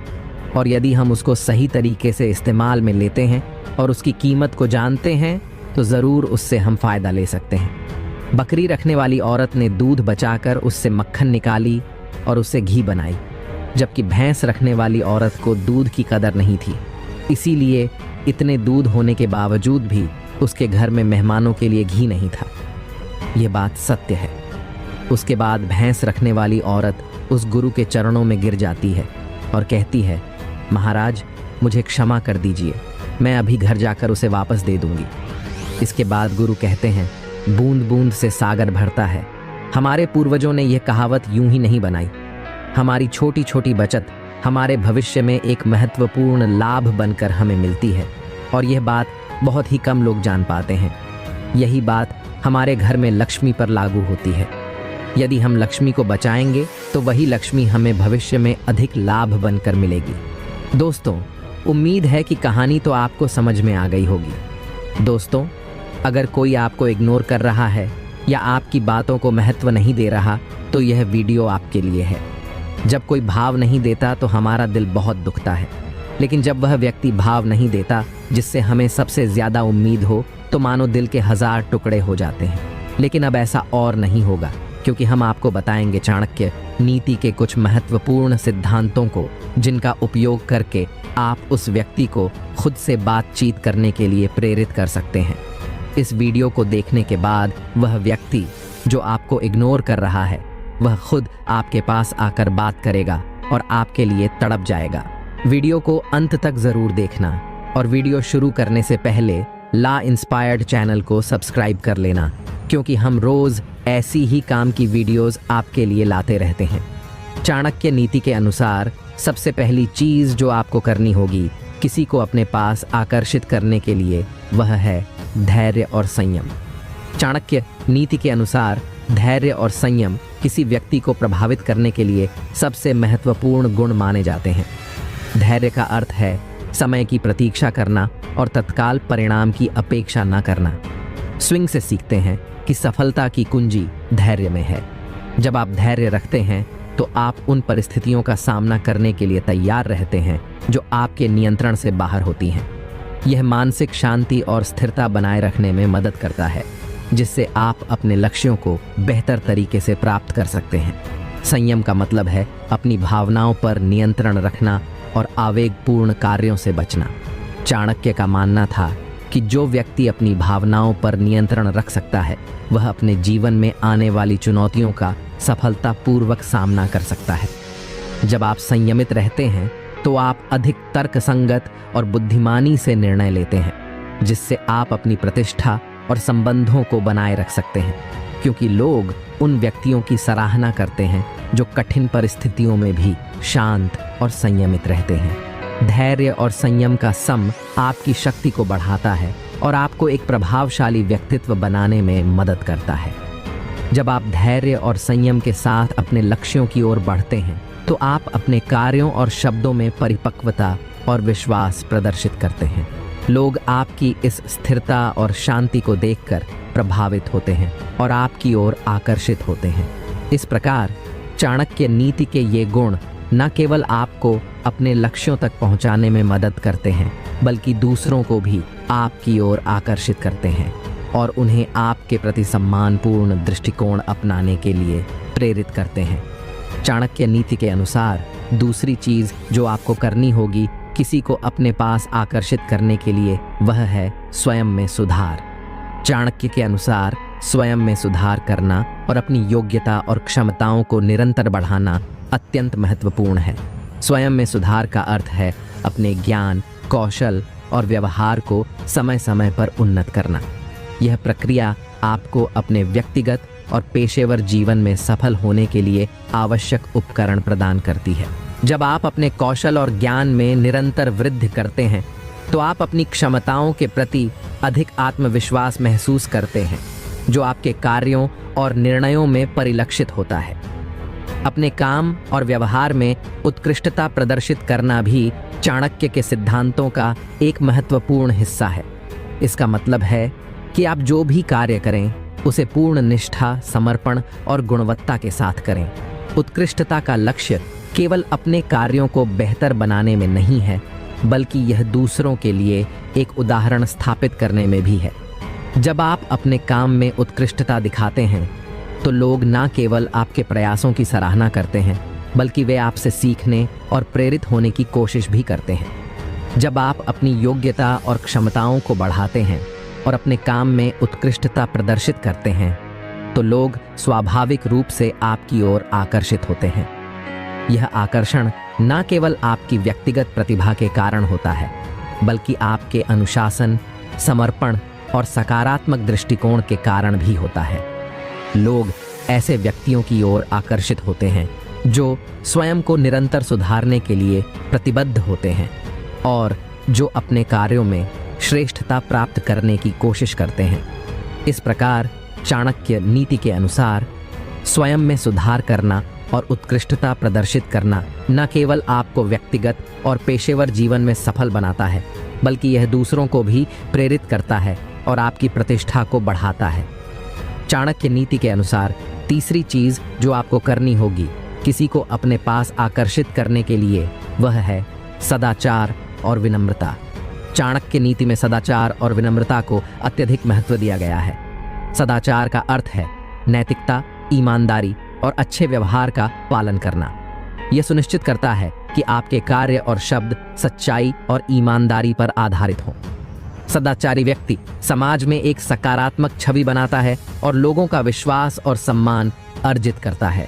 और यदि हम उसको सही तरीके से इस्तेमाल में लेते हैं और उसकी कीमत को जानते हैं, तो ज़रूर उससे हम फ़ायदा ले सकते हैं। बकरी रखने वाली औरत ने दूध बचाकर उससे मक्खन निकाली और उससे घी बनाई, जबकि भैंस रखने वाली औरत को दूध की कदर नहीं थी। इसीलिए इतने दूध होने के बावजूद भी उसके घर में मेहमानों के लिए घी नहीं था। ये बात सत्य है। उसके बाद भैंस रखने वाली औरत उस गुरु के चरणों में गिर जाती है और कहती है, महाराज, मुझे क्षमा कर दीजिए, मैं अभी घर जाकर उसे वापस दे दूंगी। इसके बाद गुरु कहते हैं, बूंद बूंद से सागर भरता है। हमारे पूर्वजों ने यह कहावत यूं ही नहीं बनाई। हमारी छोटी छोटी बचत हमारे भविष्य में एक महत्वपूर्ण लाभ बनकर हमें मिलती है और यह बात बहुत ही कम लोग जान पाते हैं। यही बात हमारे घर में लक्ष्मी पर लागू होती है। यदि हम लक्ष्मी को बचाएंगे तो वही लक्ष्मी हमें भविष्य में अधिक लाभ बनकर मिलेगी। दोस्तों, उम्मीद है कि कहानी तो आपको समझ में आ गई होगी। दोस्तों, अगर कोई आपको इग्नोर कर रहा है या आपकी बातों को महत्व नहीं दे रहा, तो यह वीडियो आपके लिए है। जब कोई भाव नहीं देता तो हमारा दिल बहुत दुखता है, लेकिन जब वह व्यक्ति भाव नहीं देता जिससे हमें सबसे ज़्यादा उम्मीद हो, तो मानो दिल के 1000 टुकड़े हो जाते हैं। लेकिन अब ऐसा और नहीं होगा, क्योंकि हम आपको बताएंगे चाणक्य नीति के कुछ महत्वपूर्ण सिद्धांतों को, जिनका उपयोग करके आप उस व्यक्ति को खुद से बातचीत करने के लिए प्रेरित कर सकते हैं। इस वीडियो को देखने के बाद वह व्यक्ति जो आपको इग्नोर कर रहा है, वह खुद आपके पास आकर बात करेगा और आपके लिए तड़प जाएगा। वीडियो को अंत तक ज़रूर देखना और वीडियो शुरू करने से पहले ला इंस्पायर्ड चैनल को सब्सक्राइब कर लेना, क्योंकि हम रोज़ ऐसी ही काम की वीडियोस आपके लिए लाते रहते हैं। चाणक्य नीति के अनुसार सबसे पहली चीज़ जो आपको करनी होगी किसी को अपने पास आकर्षित करने के लिए, वह है धैर्य और संयम। चाणक्य नीति के अनुसार धैर्य और संयम किसी व्यक्ति को प्रभावित करने के लिए सबसे महत्वपूर्ण गुण माने जाते हैं। धैर्य का अर्थ है समय की प्रतीक्षा करना और तत्काल परिणाम की अपेक्षा न करना। स्विंग से सीखते हैं कि सफलता की कुंजी धैर्य में है। जब आप धैर्य रखते हैं तो आप उन परिस्थितियों का सामना करने के लिए तैयार रहते हैं जो आपके नियंत्रण से बाहर होती हैं। यह मानसिक शांति और स्थिरता बनाए रखने में मदद करता है, जिससे आप अपने लक्ष्यों को बेहतर तरीके से प्राप्त कर सकते हैं। संयम का मतलब है अपनी भावनाओं पर नियंत्रण रखना और आवेगपूर्ण कार्यों से बचना। चाणक्य का मानना था कि जो व्यक्ति अपनी भावनाओं पर नियंत्रण रख सकता है, वह अपने जीवन में आने वाली चुनौतियों का सफलतापूर्वक सामना कर सकता है। जब आप संयमित रहते हैं तो आप अधिक तर्कसंगत और बुद्धिमानी से निर्णय लेते हैं, जिससे आप अपनी प्रतिष्ठा और संबंधों को बनाए रख सकते हैं, क्योंकि लोग उन व्यक्तियों की सराहना करते हैं जो कठिन परिस्थितियों में भी शांत और संयमित रहते हैं। धैर्य और संयम का सम आपकी शक्ति को बढ़ाता है और आपको एक प्रभावशाली व्यक्तित्व बनाने में मदद करता है। जब आप धैर्य और संयम के साथ अपने लक्ष्यों की ओर बढ़ते हैं तो आप अपने कार्यों और शब्दों में परिपक्वता और विश्वास प्रदर्शित करते हैं। लोग आपकी इस स्थिरता और शांति को देखकर प्रभावित होते हैं और आपकी ओर आकर्षित होते हैं। इस प्रकार चाणक्य नीति के ये गुण न केवल आपको अपने लक्ष्यों तक पहुंचाने में मदद करते हैं बल्कि दूसरों को भी आपकी ओर आकर्षित करते हैं और उन्हें आपके प्रति सम्मानपूर्ण दृष्टिकोण अपनाने के लिए प्रेरित करते हैं। चाणक्य नीति के अनुसार दूसरी चीज जो आपको करनी होगी किसी को अपने पास आकर्षित करने के लिए वह है स्वयं में सुधार। चाणक्य के अनुसार स्वयं में सुधार करना और अपनी योग्यता और क्षमताओं को निरंतर बढ़ाना अत्यंत महत्वपूर्ण है। स्वयं में सुधार का अर्थ है अपने ज्ञान, कौशल और व्यवहार को समय समय पर उन्नत करना। यह प्रक्रिया आपको अपने व्यक्तिगत और पेशेवर जीवन में सफल होने के लिए आवश्यक उपकरण प्रदान करती है। जब आप अपने कौशल और ज्ञान में निरंतर वृद्धि करते हैं तो आप अपनी क्षमताओं के प्रति अधिक आत्मविश्वास महसूस करते हैं, जो आपके कार्यों और निर्णयों में परिलक्षित होता है। अपने काम और व्यवहार में उत्कृष्टता प्रदर्शित करना भी चाणक्य के सिद्धांतों का एक महत्वपूर्ण हिस्सा है। इसका मतलब है कि आप जो भी कार्य करें उसे पूर्ण निष्ठा, समर्पण और गुणवत्ता के साथ करें। उत्कृष्टता का लक्ष्य केवल अपने कार्यों को बेहतर बनाने में नहीं है बल्कि यह दूसरों के लिए एक उदाहरण स्थापित करने में भी है। जब आप अपने काम में उत्कृष्टता दिखाते हैं तो लोग न केवल आपके प्रयासों की सराहना करते हैं बल्कि वे आपसे सीखने और प्रेरित होने की कोशिश भी करते हैं। जब आप अपनी योग्यता और क्षमताओं को बढ़ाते हैं और अपने काम में उत्कृष्टता प्रदर्शित करते हैं तो लोग स्वाभाविक रूप से आपकी ओर आकर्षित होते हैं। यह आकर्षण न केवल आपकी व्यक्तिगत प्रतिभा के कारण होता है बल्कि आपके अनुशासन, समर्पण और सकारात्मक दृष्टिकोण के कारण भी होता है। लोग ऐसे व्यक्तियों की ओर आकर्षित होते हैं जो स्वयं को निरंतर सुधारने के लिए प्रतिबद्ध होते हैं और जो अपने कार्यों में श्रेष्ठता प्राप्त करने की कोशिश करते हैं। इस प्रकार चाणक्य नीति के अनुसार स्वयं में सुधार करना और उत्कृष्टता प्रदर्शित करना न केवल आपको व्यक्तिगत और पेशेवर जीवन में सफल बनाता है बल्कि यह दूसरों को भी प्रेरित करता है और आपकी प्रतिष्ठा को बढ़ाता है। चाणक्य नीति के अनुसार तीसरी चीज जो आपको करनी होगी किसी को अपने पास आकर्षित करने के लिए वह है सदाचार और विनम्रता। चाणक्य नीति में सदाचार और विनम्रता को अत्यधिक महत्व दिया गया है। सदाचार का अर्थ है नैतिकता, ईमानदारी और अच्छे व्यवहार का पालन करना। यह सुनिश्चित करता है कि आपके कार्य और शब्द सच्चाई और ईमानदारी पर आधारित हों। सदाचारी व्यक्ति समाज में एक सकारात्मक छवि बनाता है और लोगों का विश्वास और सम्मान अर्जित करता है।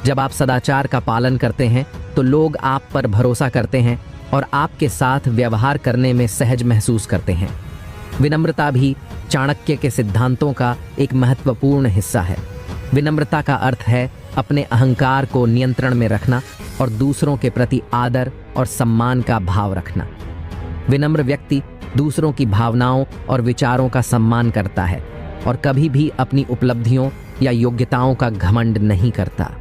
जब आप सदाचार का पालन करते हैं तो लोग आप पर भरोसा करते हैं और आपके साथ व्यवहार करने में सहज महसूस करते हैं। विनम्रता भी चाणक्य के सिद्धांतों का एक महत्वपूर्ण हिस्सा है। विनम्रता का अर्थ है अपने अहंकार को नियंत्रण में रखना और दूसरों के प्रति आदर और सम्मान का भाव रखना। विनम्र व्यक्ति दूसरों की भावनाओं और विचारों का सम्मान करता है और कभी भी अपनी उपलब्धियों या योग्यताओं का घमंड नहीं करता।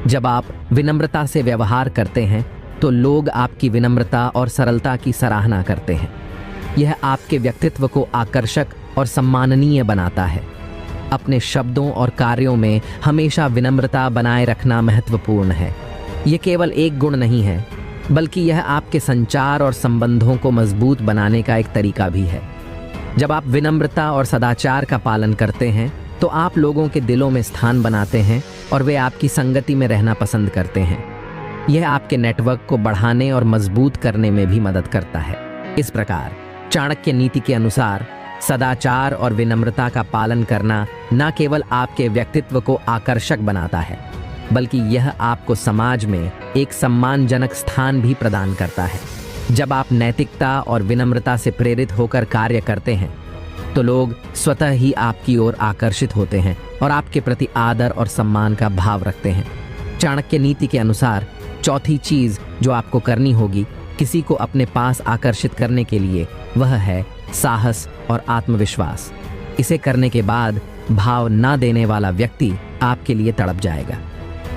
जब आप विनम्रता से व्यवहार करते हैं तो लोग आपकी विनम्रता और सरलता की सराहना करते हैं। यह आपके व्यक्तित्व को आकर्षक और सम्माननीय बनाता है। अपने शब्दों और कार्यों में हमेशा विनम्रता बनाए रखना महत्वपूर्ण है। यह केवल एक गुण नहीं है बल्कि यह आपके संचार और संबंधों को मजबूत बनाने का एक तरीका भी है। जब आप विनम्रता और सदाचार का पालन करते हैं तो आप लोगों के दिलों में स्थान बनाते हैं और वे आपकी संगति में रहना पसंद करते हैं। यह आपके नेटवर्क को बढ़ाने और मजबूत करने में भी मदद करता है। इस प्रकार चाणक्य नीति के अनुसार सदाचार और विनम्रता का पालन करना न केवल आपके व्यक्तित्व को आकर्षक बनाता है बल्कि यह आपको समाज में एक सम्मानजनक स्थान भी प्रदान करता है। जब आप नैतिकता और विनम्रता से प्रेरित होकर कार्य करते हैं तो लोग स्वतः ही आपकी ओर आकर्षित होते हैं और आपके प्रति आदर और सम्मान का भाव रखते हैं। चाणक्य नीति के अनुसार चौथी चीज जो आपको करनी होगी किसी को अपने पास आकर्षित करने के लिए वह है साहस और आत्मविश्वास। इसे करने के बाद भाव ना देने वाला व्यक्ति आपके लिए तड़प जाएगा।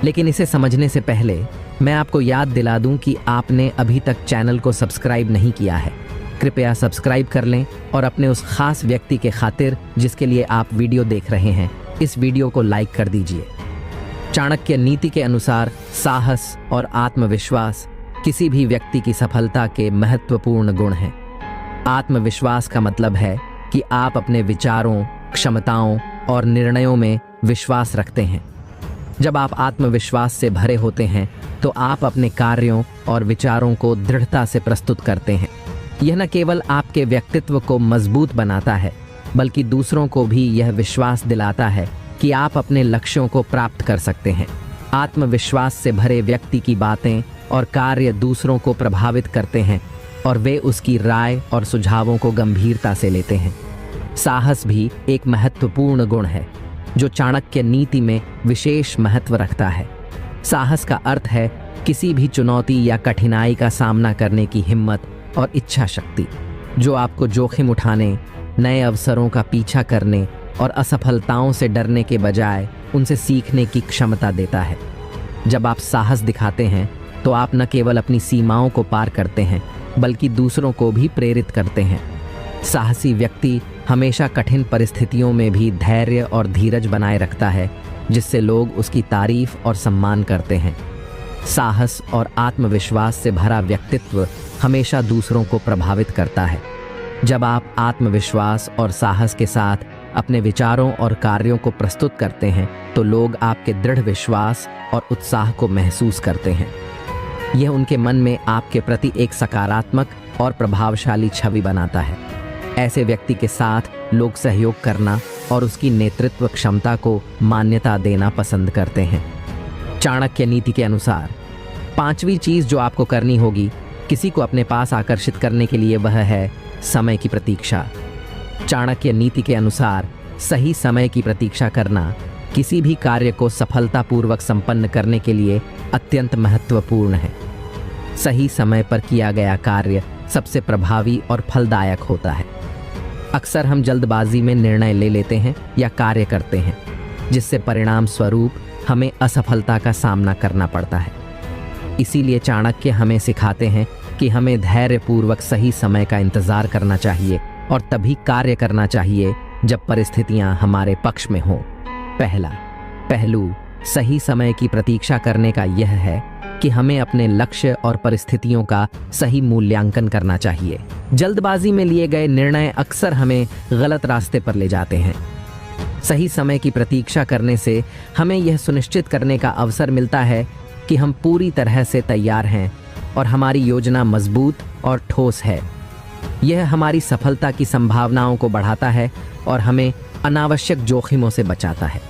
लेकिन इसे समझने से पहले मैं आपको याद दिला दूं कि आपने अभी तक चैनल को सब्सक्राइब नहीं किया है। कृपया सब्सक्राइब कर लें और अपने उस खास व्यक्ति के खातिर जिसके लिए आप वीडियो देख रहे हैं, इस वीडियो को लाइक कर दीजिए। चाणक्य नीति के अनुसार साहस और आत्मविश्वास किसी भी व्यक्ति की सफलता के महत्वपूर्ण गुण हैं। आत्मविश्वास का मतलब है कि आप अपने विचारों, क्षमताओं और निर्णयों में विश्वास रखते हैं। जब आप आत्मविश्वास से भरे होते हैं तो आप अपने कार्यों और विचारों को दृढ़ता से प्रस्तुत करते हैं। यह न केवल आपके व्यक्तित्व को मजबूत बनाता है, बल्कि दूसरों को भी यह विश्वास दिलाता है कि आप अपने लक्ष्यों को प्राप्त कर सकते हैं। आत्मविश्वास से भरे व्यक्ति की बातें और कार्य दूसरों को प्रभावित करते हैं और वे उसकी राय और सुझावों को गंभीरता से लेते हैं। साहस भी एक महत्वपूर्ण गुण है जो चाणक्य नीति में विशेष महत्व रखता है। साहस का अर्थ है किसी भी चुनौती या कठिनाई का सामना करने की हिम्मत और इच्छा शक्ति, जो आपको जोखिम उठाने, नए अवसरों का पीछा करने और असफलताओं से डरने के बजाय उनसे सीखने की क्षमता देता है। जब आप साहस दिखाते हैं तो आप न केवल अपनी सीमाओं को पार करते हैं, बल्कि दूसरों को भी प्रेरित करते हैं। साहसी व्यक्ति हमेशा कठिन परिस्थितियों में भी धैर्य और धीरज बनाए रखता है, जिससे लोग उसकी तारीफ और सम्मान करते हैं। साहस और आत्मविश्वास से भरा व्यक्तित्व हमेशा दूसरों को प्रभावित करता है। जब आप आत्मविश्वास और साहस के साथ अपने विचारों और कार्यों को प्रस्तुत करते हैं तो लोग आपके दृढ़ विश्वास और उत्साह को महसूस करते हैं। यह उनके मन में आपके प्रति एक सकारात्मक और प्रभावशाली छवि बनाता है। ऐसे व्यक्ति के साथ लोग सहयोग करना और उसकी नेतृत्व क्षमता को मान्यता देना पसंद करते हैं। चाणक्य नीति के अनुसार 5वीं चीज जो आपको करनी होगी किसी को अपने पास आकर्षित करने के लिए, वह है समय की प्रतीक्षा। चाणक्य नीति के अनुसार सही समय की प्रतीक्षा करना किसी भी कार्य को सफलतापूर्वक संपन्न करने के लिए अत्यंत महत्वपूर्ण है। सही समय पर किया गया कार्य सबसे प्रभावी और फलदायक होता है। अक्सर हम जल्दबाजी में निर्णय ले लेते हैं या कार्य करते हैं, जिससे परिणाम स्वरूप हमें असफलता का सामना करना पड़ता है। इसीलिए चाणक्य हमें सिखाते हैं कि हमें धैर्यपूर्वक सही समय का इंतजार करना चाहिए और तभी कार्य करना चाहिए जब परिस्थितियां हमारे पक्ष में हों। पहला पहलू सही समय की प्रतीक्षा करने का यह है कि हमें अपने लक्ष्य और परिस्थितियों का सही मूल्यांकन करना चाहिए। जल्दबाजी में लिए गए निर्णय अक्सर हमें गलत रास्ते पर ले जाते हैं। सही समय की प्रतीक्षा करने से हमें यह सुनिश्चित करने का अवसर मिलता है कि हम पूरी तरह से तैयार हैं और हमारी योजना मजबूत और ठोस है। यह हमारी सफलता की संभावनाओं को बढ़ाता है और हमें अनावश्यक जोखिमों से बचाता है।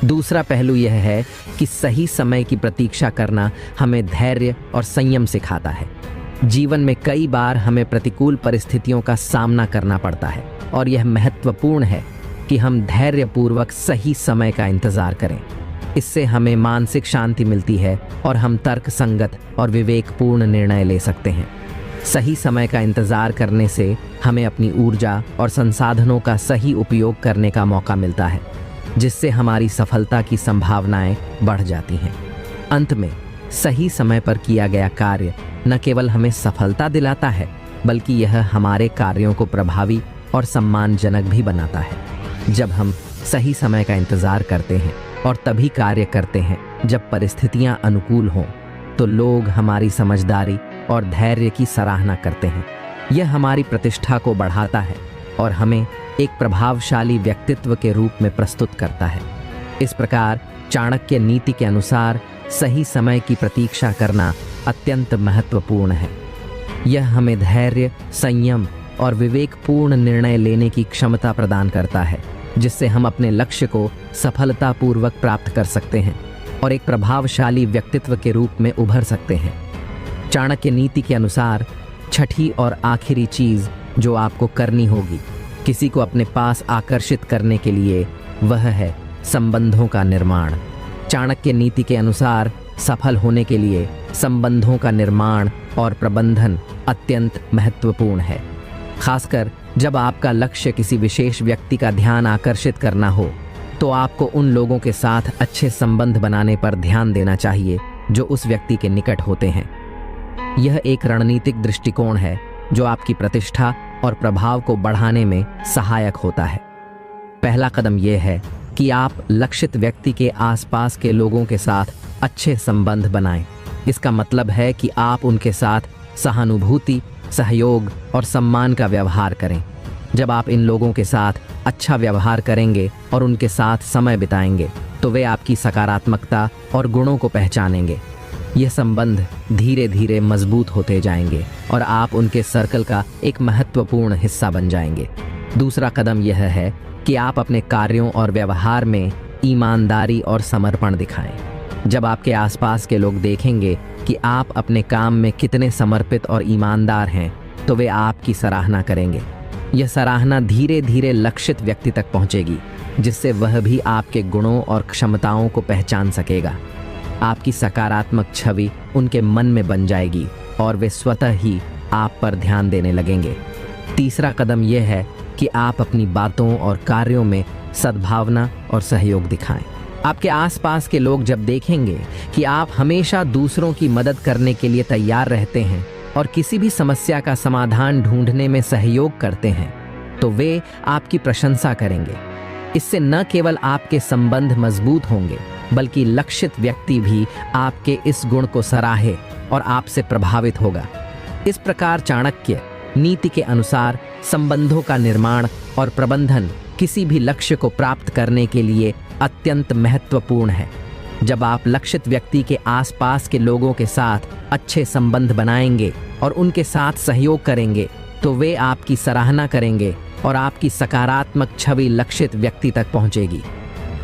दूसरा पहलू यह है कि सही समय की प्रतीक्षा करना हमें धैर्य और संयम सिखाता है। जीवन में कई बार हमें प्रतिकूल परिस्थितियों का सामना करना पड़ता है और यह महत्वपूर्ण है कि हम धैर्यपूर्वक सही समय का इंतजार करें। इससे हमें मानसिक शांति मिलती है और हम तर्कसंगत और विवेकपूर्ण निर्णय ले सकते हैं। सही समय का इंतजार करने से हमें अपनी ऊर्जा और संसाधनों का सही उपयोग करने का मौका मिलता है, जिससे हमारी सफलता की संभावनाएं बढ़ जाती हैं। अंत में सही समय पर किया गया कार्य न केवल हमें सफलता दिलाता है, बल्कि यह हमारे कार्यों को प्रभावी और सम्मानजनक भी बनाता है। जब हम सही समय का इंतजार करते हैं और तभी कार्य करते हैं जब परिस्थितियां अनुकूल हों, तो लोग हमारी समझदारी और धैर्य की सराहना करते हैं। यह हमारी प्रतिष्ठा को बढ़ाता है और हमें एक प्रभावशाली व्यक्तित्व के रूप में प्रस्तुत करता है। इस प्रकार चाणक्य नीति के अनुसार सही समय की प्रतीक्षा करना अत्यंत महत्वपूर्ण है। यह हमें धैर्य, संयम और विवेकपूर्ण निर्णय लेने की क्षमता प्रदान करता है, जिससे हम अपने लक्ष्य को सफलतापूर्वक प्राप्त कर सकते हैं और एक प्रभावशाली व्यक्तित्व के रूप में उभर सकते हैं। चाणक्य नीति के अनुसार छठी और आखिरी चीज जो आपको करनी होगी किसी को अपने पास आकर्षित करने के लिए, वह है संबंधों का निर्माण। चाणक्य नीति के अनुसार सफल होने के लिए संबंधों का निर्माण और प्रबंधन अत्यंत महत्वपूर्ण है। खासकर जब आपका लक्ष्य किसी विशेष व्यक्ति का ध्यान आकर्षित करना हो, तो आपको उन लोगों के साथ अच्छे संबंध बनाने पर ध्यान देना चाहिए जो उस व्यक्ति के निकट होते हैं। यह एक रणनीतिक दृष्टिकोण है जो आपकी प्रतिष्ठा और प्रभाव को बढ़ाने में सहायक होता है। पहला कदम यह है कि आप लक्षित व्यक्ति के आसपास के लोगों के साथ अच्छे संबंध बनाएं। इसका मतलब है कि आप उनके साथ सहानुभूति, सहयोग और सम्मान का व्यवहार करें। जब आप इन लोगों के साथ अच्छा व्यवहार करेंगे और उनके साथ समय बिताएंगे तो वे आपकी सकारात्मकता और गुणों को पहचानेंगे। ये संबंध धीरे धीरे मजबूत होते जाएंगे और आप उनके सर्कल का एक महत्वपूर्ण हिस्सा बन जाएंगे। दूसरा कदम यह है कि आप अपने कार्यों और व्यवहार में ईमानदारी और समर्पण दिखाएं। जब आपके आसपास के लोग देखेंगे कि आप अपने काम में कितने समर्पित और ईमानदार हैं तो वे आपकी सराहना करेंगे। यह सराहना धीरे धीरे लक्षित व्यक्ति तक पहुंचेगी, जिससे वह भी आपके गुणों और क्षमताओं को पहचान सकेगा। आपकी सकारात्मक छवि उनके मन में बन जाएगी और वे स्वतः ही आप पर ध्यान देने लगेंगे। तीसरा कदम यह है कि आप अपनी बातों और कार्यों में सद्भावना और सहयोग दिखाएं। आपके आसपास के लोग जब देखेंगे कि आप हमेशा दूसरों की मदद करने के लिए तैयार रहते हैं और किसी भी समस्या का समाधान ढूंढने में सहयोग करते हैं, तो वे आपकी प्रशंसा करेंगे। इससे न केवल आपके संबंध मजबूत होंगे, बल्कि लक्षित व्यक्ति भी आपके इस गुण को सराहे और आपसे प्रभावित होगा। इस प्रकार चाणक्य नीति के अनुसार संबंधों का निर्माण और प्रबंधन किसी भी लक्ष्य को प्राप्त करने के लिए अत्यंत महत्वपूर्ण है। जब आप लक्षित व्यक्ति के आसपास के लोगों के साथ अच्छे संबंध बनाएंगे और उनके साथ सहयोग करेंगे तो वे आपकी सराहना करेंगे और आपकी सकारात्मक छवि लक्षित व्यक्ति तक पहुंचेगी।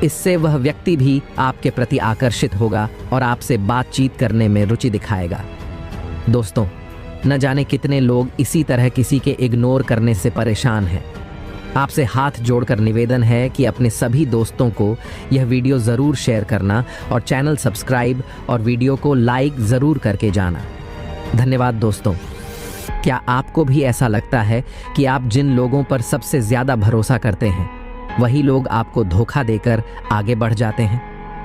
इससे वह व्यक्ति भी आपके प्रति आकर्षित होगा और आपसे बातचीत करने में रुचि दिखाएगा। दोस्तों, न जाने कितने लोग इसी तरह किसी के इग्नोर करने से परेशान हैं। आपसे हाथ जोड़कर निवेदन है कि अपने सभी दोस्तों को यह वीडियो ज़रूर शेयर करना और चैनल सब्सक्राइब और वीडियो को लाइक ज़रूर करके जाना। धन्यवाद दोस्तों। क्या आपको भी ऐसा लगता है कि आप जिन लोगों पर सबसे ज़्यादा भरोसा करते हैं वही लोग आपको धोखा देकर आगे बढ़ जाते हैं?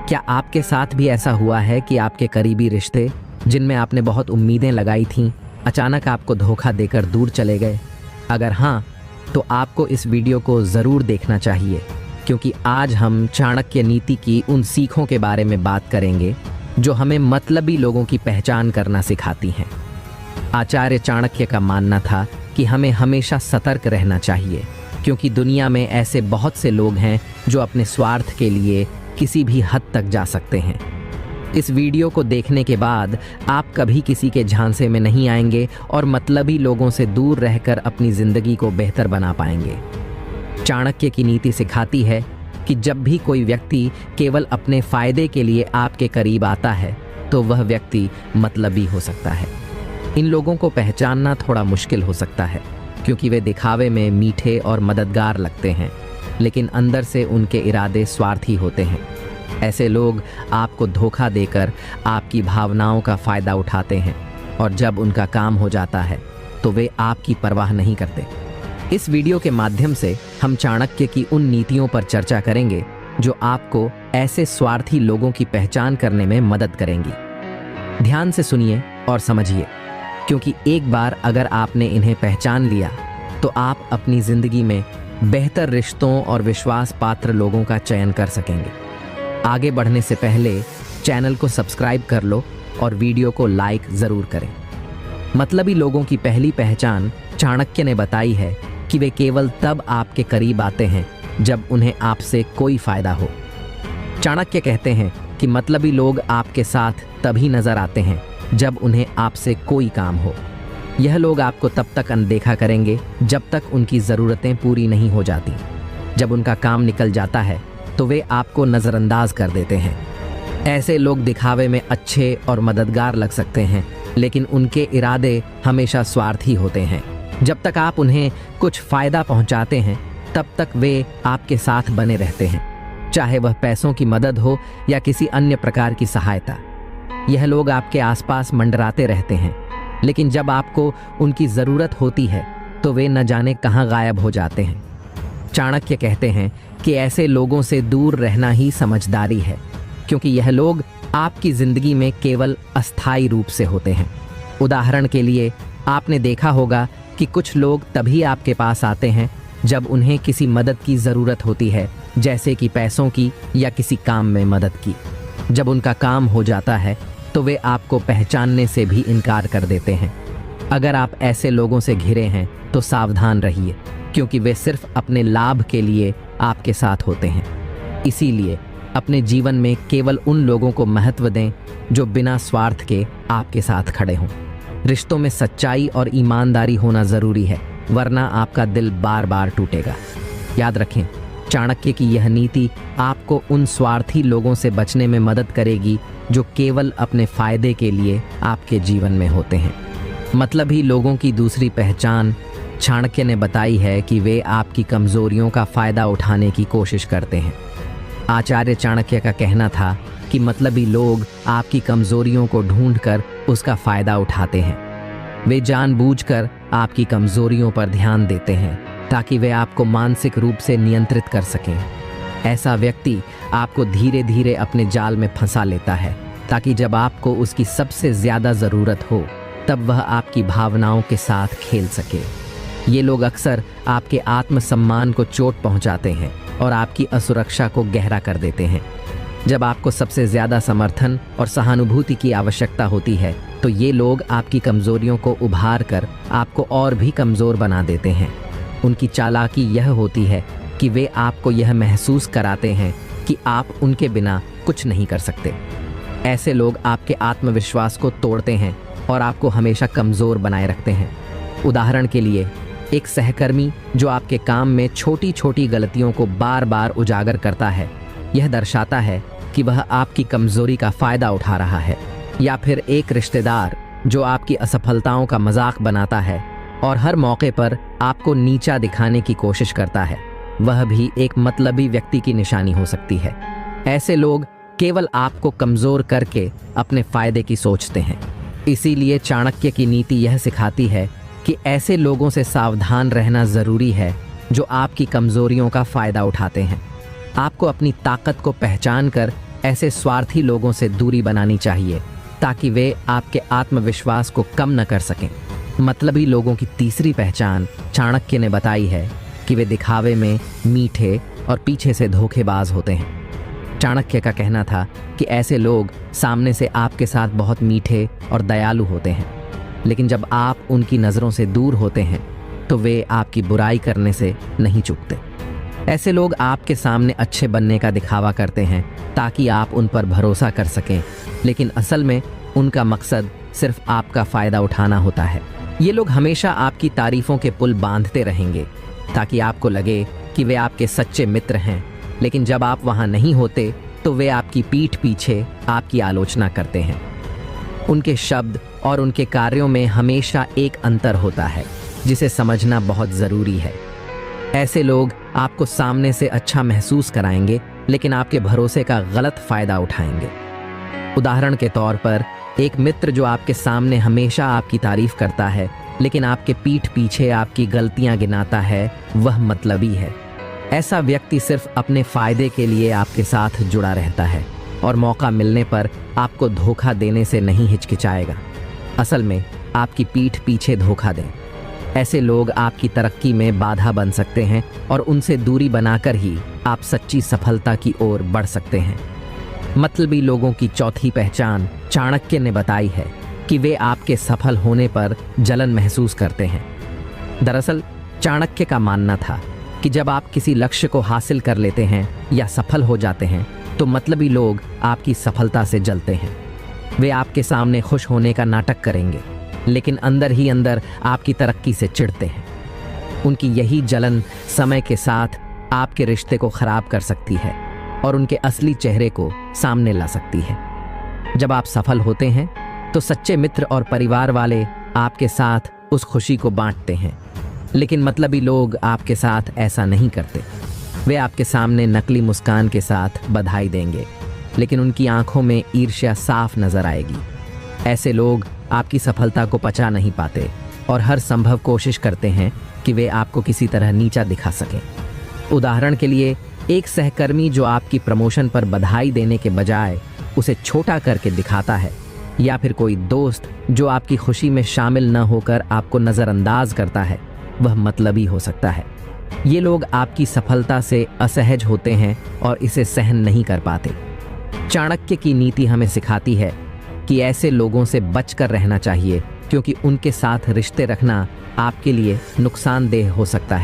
क्या आपके साथ भी ऐसा हुआ है कि आपके करीबी रिश्ते जिनमें आपने बहुत उम्मीदें लगाई थीं अचानक आपको धोखा देकर दूर चले गए? अगर हाँ, तो आपको इस वीडियो को ज़रूर देखना चाहिए, क्योंकि आज हम चाणक्य नीति की उन सीखों के बारे में बात करेंगे जो हमें मतलबी लोगों की पहचान करना सिखाती हैं। आचार्य चाणक्य का मानना था कि हमें हमेशा सतर्क रहना चाहिए, क्योंकि दुनिया में ऐसे बहुत से लोग हैं जो अपने स्वार्थ के लिए किसी भी हद तक जा सकते हैं। इस वीडियो को देखने के बाद आप कभी किसी के झांसे में नहीं आएंगे और मतलबी लोगों से दूर रहकर अपनी ज़िंदगी को बेहतर बना पाएंगे। चाणक्य की नीति सिखाती है कि जब भी कोई व्यक्ति केवल अपने फ़ायदे के लिए आपके करीब आता है तो वह व्यक्ति मतलबी हो सकता है। इन लोगों को पहचानना थोड़ा मुश्किल हो सकता है, क्योंकि वे दिखावे में मीठे और मददगार लगते हैं, लेकिन अंदर से उनके इरादे स्वार्थी होते हैं। ऐसे लोग आपको धोखा देकर आपकी भावनाओं का फ़ायदा उठाते हैं और जब उनका काम हो जाता है तो वे आपकी परवाह नहीं करते। इस वीडियो के माध्यम से हम चाणक्य की उन नीतियों पर चर्चा करेंगे जो आपको ऐसे स्वार्थी लोगों की पहचान करने में मदद करेंगी। ध्यान से सुनिए और समझिए, क्योंकि एक बार अगर आपने इन्हें पहचान लिया तो आप अपनी ज़िंदगी में बेहतर रिश्तों और विश्वास पात्र लोगों का चयन कर सकेंगे। आगे बढ़ने से पहले चैनल को सब्सक्राइब कर लो और वीडियो को लाइक ज़रूर करें। मतलबी लोगों की पहली पहचान चाणक्य ने बताई है कि वे केवल तब आपके करीब आते हैं जब उन्हें आपसे कोई फ़ायदा हो। चाणक्य कहते हैं कि मतलबी लोग आपके साथ तभी नज़र आते हैं जब उन्हें आपसे कोई काम हो। यह लोग आपको तब तक अनदेखा करेंगे जब तक उनकी ज़रूरतें पूरी नहीं हो जाती। जब उनका काम निकल जाता है तो वे आपको नज़रअंदाज कर देते हैं। ऐसे लोग दिखावे में अच्छे और मददगार लग सकते हैं, लेकिन उनके इरादे हमेशा स्वार्थी होते हैं। जब तक आप उन्हें कुछ फ़ायदा पहुंचाते हैं तब तक वे आपके साथ बने रहते हैं, चाहे वह पैसों की मदद हो या किसी अन्य प्रकार की सहायता। यह लोग आपके आसपास मंडराते रहते हैं, लेकिन जब आपको उनकी ज़रूरत होती है तो वे न जाने कहाँ गायब हो जाते हैं। चाणक्य कहते हैं कि ऐसे लोगों से दूर रहना ही समझदारी है, क्योंकि यह लोग आपकी जिंदगी में केवल अस्थायी रूप से होते हैं। उदाहरण के लिए आपने देखा होगा कि कुछ लोग तभी आपके पास आते हैं जब उन्हें किसी मदद की ज़रूरत होती है, जैसे कि पैसों की या किसी काम में मदद की। जब उनका काम हो जाता है तो वे आपको पहचानने से भी इनकार कर देते हैं। अगर आप ऐसे लोगों से घिरे हैं तो सावधान रहिए, क्योंकि वे सिर्फ अपने लाभ के लिए आपके साथ होते हैं। इसीलिए अपने जीवन में केवल उन लोगों को महत्व दें जो बिना स्वार्थ के आपके साथ खड़े हों। रिश्तों में सच्चाई और ईमानदारी होना ज़रूरी है, वरना आपका दिल बार बार टूटेगा। याद रखें, चाणक्य की यह नीति आपको उन स्वार्थी लोगों से बचने में मदद करेगी जो केवल अपने फायदे के लिए आपके जीवन में होते हैं। मतलब ही लोगों की दूसरी पहचान चाणक्य ने बताई है कि वे आपकी कमजोरियों का फायदा उठाने की कोशिश करते हैं। आचार्य चाणक्य का कहना था कि मतलबी लोग आपकी कमजोरियों को ढूंढकर उसका फायदा उठाते हैं। वे जानबूझकर आपकी कमजोरियों पर ध्यान देते हैं ताकि वे आपको मानसिक रूप से नियंत्रित कर सकें। ऐसा व्यक्ति आपको धीरे धीरे अपने जाल में फंसा लेता है, ताकि जब आपको उसकी सबसे ज़्यादा ज़रूरत हो तब वह आपकी भावनाओं के साथ खेल सके। ये लोग अक्सर आपके आत्मसम्मान को चोट पहुंचाते हैं और आपकी असुरक्षा को गहरा कर देते हैं। जब आपको सबसे ज़्यादा समर्थन और सहानुभूति की आवश्यकता होती है तो ये लोग आपकी कमज़ोरियों को उभार कर आपको और भी कमज़ोर बना देते हैं। उनकी चालाकी यह होती है कि वे आपको यह महसूस कराते हैं कि आप उनके बिना कुछ नहीं कर सकते। ऐसे लोग आपके आत्मविश्वास को तोड़ते हैं और आपको हमेशा कमज़ोर बनाए रखते हैं। उदाहरण के लिए, एक सहकर्मी जो आपके काम में छोटी छोटी गलतियों को बार बार उजागर करता है, यह दर्शाता है कि वह आपकी कमज़ोरी का फ़ायदा उठा रहा है। या फिर एक रिश्तेदार जो आपकी असफलताओं का मजाक बनाता है और हर मौके पर आपको नीचा दिखाने की कोशिश करता है, वह भी एक मतलबी व्यक्ति की निशानी हो सकती है। ऐसे लोग केवल आपको कमज़ोर करके अपने फ़ायदे की सोचते हैं। इसीलिए चाणक्य की नीति यह सिखाती है कि ऐसे लोगों से सावधान रहना ज़रूरी है जो आपकी कमज़ोरियों का फ़ायदा उठाते हैं। आपको अपनी ताकत को पहचान कर ऐसे स्वार्थी लोगों से दूरी बनानी चाहिए, ताकि वे आपके आत्मविश्वास को कम न कर सकें। मतलबी लोगों की तीसरी पहचान चाणक्य ने बताई है कि वे दिखावे में मीठे और पीछे से धोखेबाज होते हैं। चाणक्य का कहना था कि ऐसे लोग सामने से आपके साथ बहुत मीठे और दयालु होते हैं, लेकिन जब आप उनकी नज़रों से दूर होते हैं तो वे आपकी बुराई करने से नहीं चूकते। ऐसे लोग आपके सामने अच्छे बनने का दिखावा करते हैं ताकि आप उन पर भरोसा कर सकें, लेकिन असल में उनका मकसद सिर्फ आपका फ़ायदा उठाना होता है। ये लोग हमेशा आपकी तारीफ़ों के पुल बांधते रहेंगे ताकि आपको लगे कि वे आपके सच्चे मित्र हैं, लेकिन जब आप वहाँ नहीं होते तो वे आपकी पीठ पीछे आपकी आलोचना करते हैं। उनके शब्द और उनके कार्यों में हमेशा एक अंतर होता है जिसे समझना बहुत ज़रूरी है। ऐसे लोग आपको सामने से अच्छा महसूस कराएंगे, लेकिन आपके भरोसे का गलत फ़ायदा उठाएंगे। उदाहरण के तौर पर, एक मित्र जो आपके सामने हमेशा आपकी तारीफ़ करता है लेकिन आपके पीठ पीछे आपकी गलतियां गिनाता है, वह मतलबी है। ऐसा व्यक्ति सिर्फ अपने फ़ायदे के लिए आपके साथ जुड़ा रहता है और मौका मिलने पर आपको धोखा देने से नहीं हिचकिचाएगा। असल में आपकी पीठ पीछे धोखा दें। ऐसे लोग आपकी तरक्की में बाधा बन सकते हैं और उनसे दूरी बनाकर ही आप सच्ची सफलता की ओर बढ़ सकते हैं। मतलबी लोगों की चौथी पहचान चाणक्य ने बताई है कि वे आपके सफल होने पर जलन महसूस करते हैं। दरअसल चाणक्य का मानना था कि जब आप किसी लक्ष्य को हासिल कर लेते हैं या सफल हो जाते हैं तो मतलबी लोग आपकी सफलता से जलते हैं। वे आपके सामने खुश होने का नाटक करेंगे, लेकिन अंदर ही अंदर आपकी तरक्की से चिढ़ते हैं। उनकी यही जलन समय के साथ आपके रिश्ते को खराब कर सकती है और उनके असली चेहरे को सामने ला सकती है। जब आप सफल होते हैं तो सच्चे मित्र और परिवार वाले आपके साथ उस खुशी को बांटते हैं, लेकिन मतलबी लोग आपके साथ ऐसा नहीं करते। वे आपके सामने नकली मुस्कान के साथ बधाई देंगे, लेकिन उनकी आंखों में ईर्ष्या साफ नजर आएगी। ऐसे लोग आपकी सफलता को पचा नहीं पाते और हर संभव कोशिश करते हैं कि वे आपको किसी तरह नीचा दिखा सकें। उदाहरण के लिए, एक सहकर्मी जो आपकी प्रमोशन पर बधाई देने के बजाय उसे छोटा करके दिखाता है, या फिर कोई दोस्त जो आपकी खुशी में शामिल न होकर आपको नज़रअंदाज करता है, वह मतलबी हो सकता है। ये लोग आपकी सफलता से असहज होते हैं और इसे सहन नहीं कर पाते। चाणक्य की नीति हमें सिखाती है कि ऐसे लोगों से बचकर रहना चाहिए, क्योंकि उनके साथ रिश्ते रखना आपके लिए नुकसानदेह हो सकता है।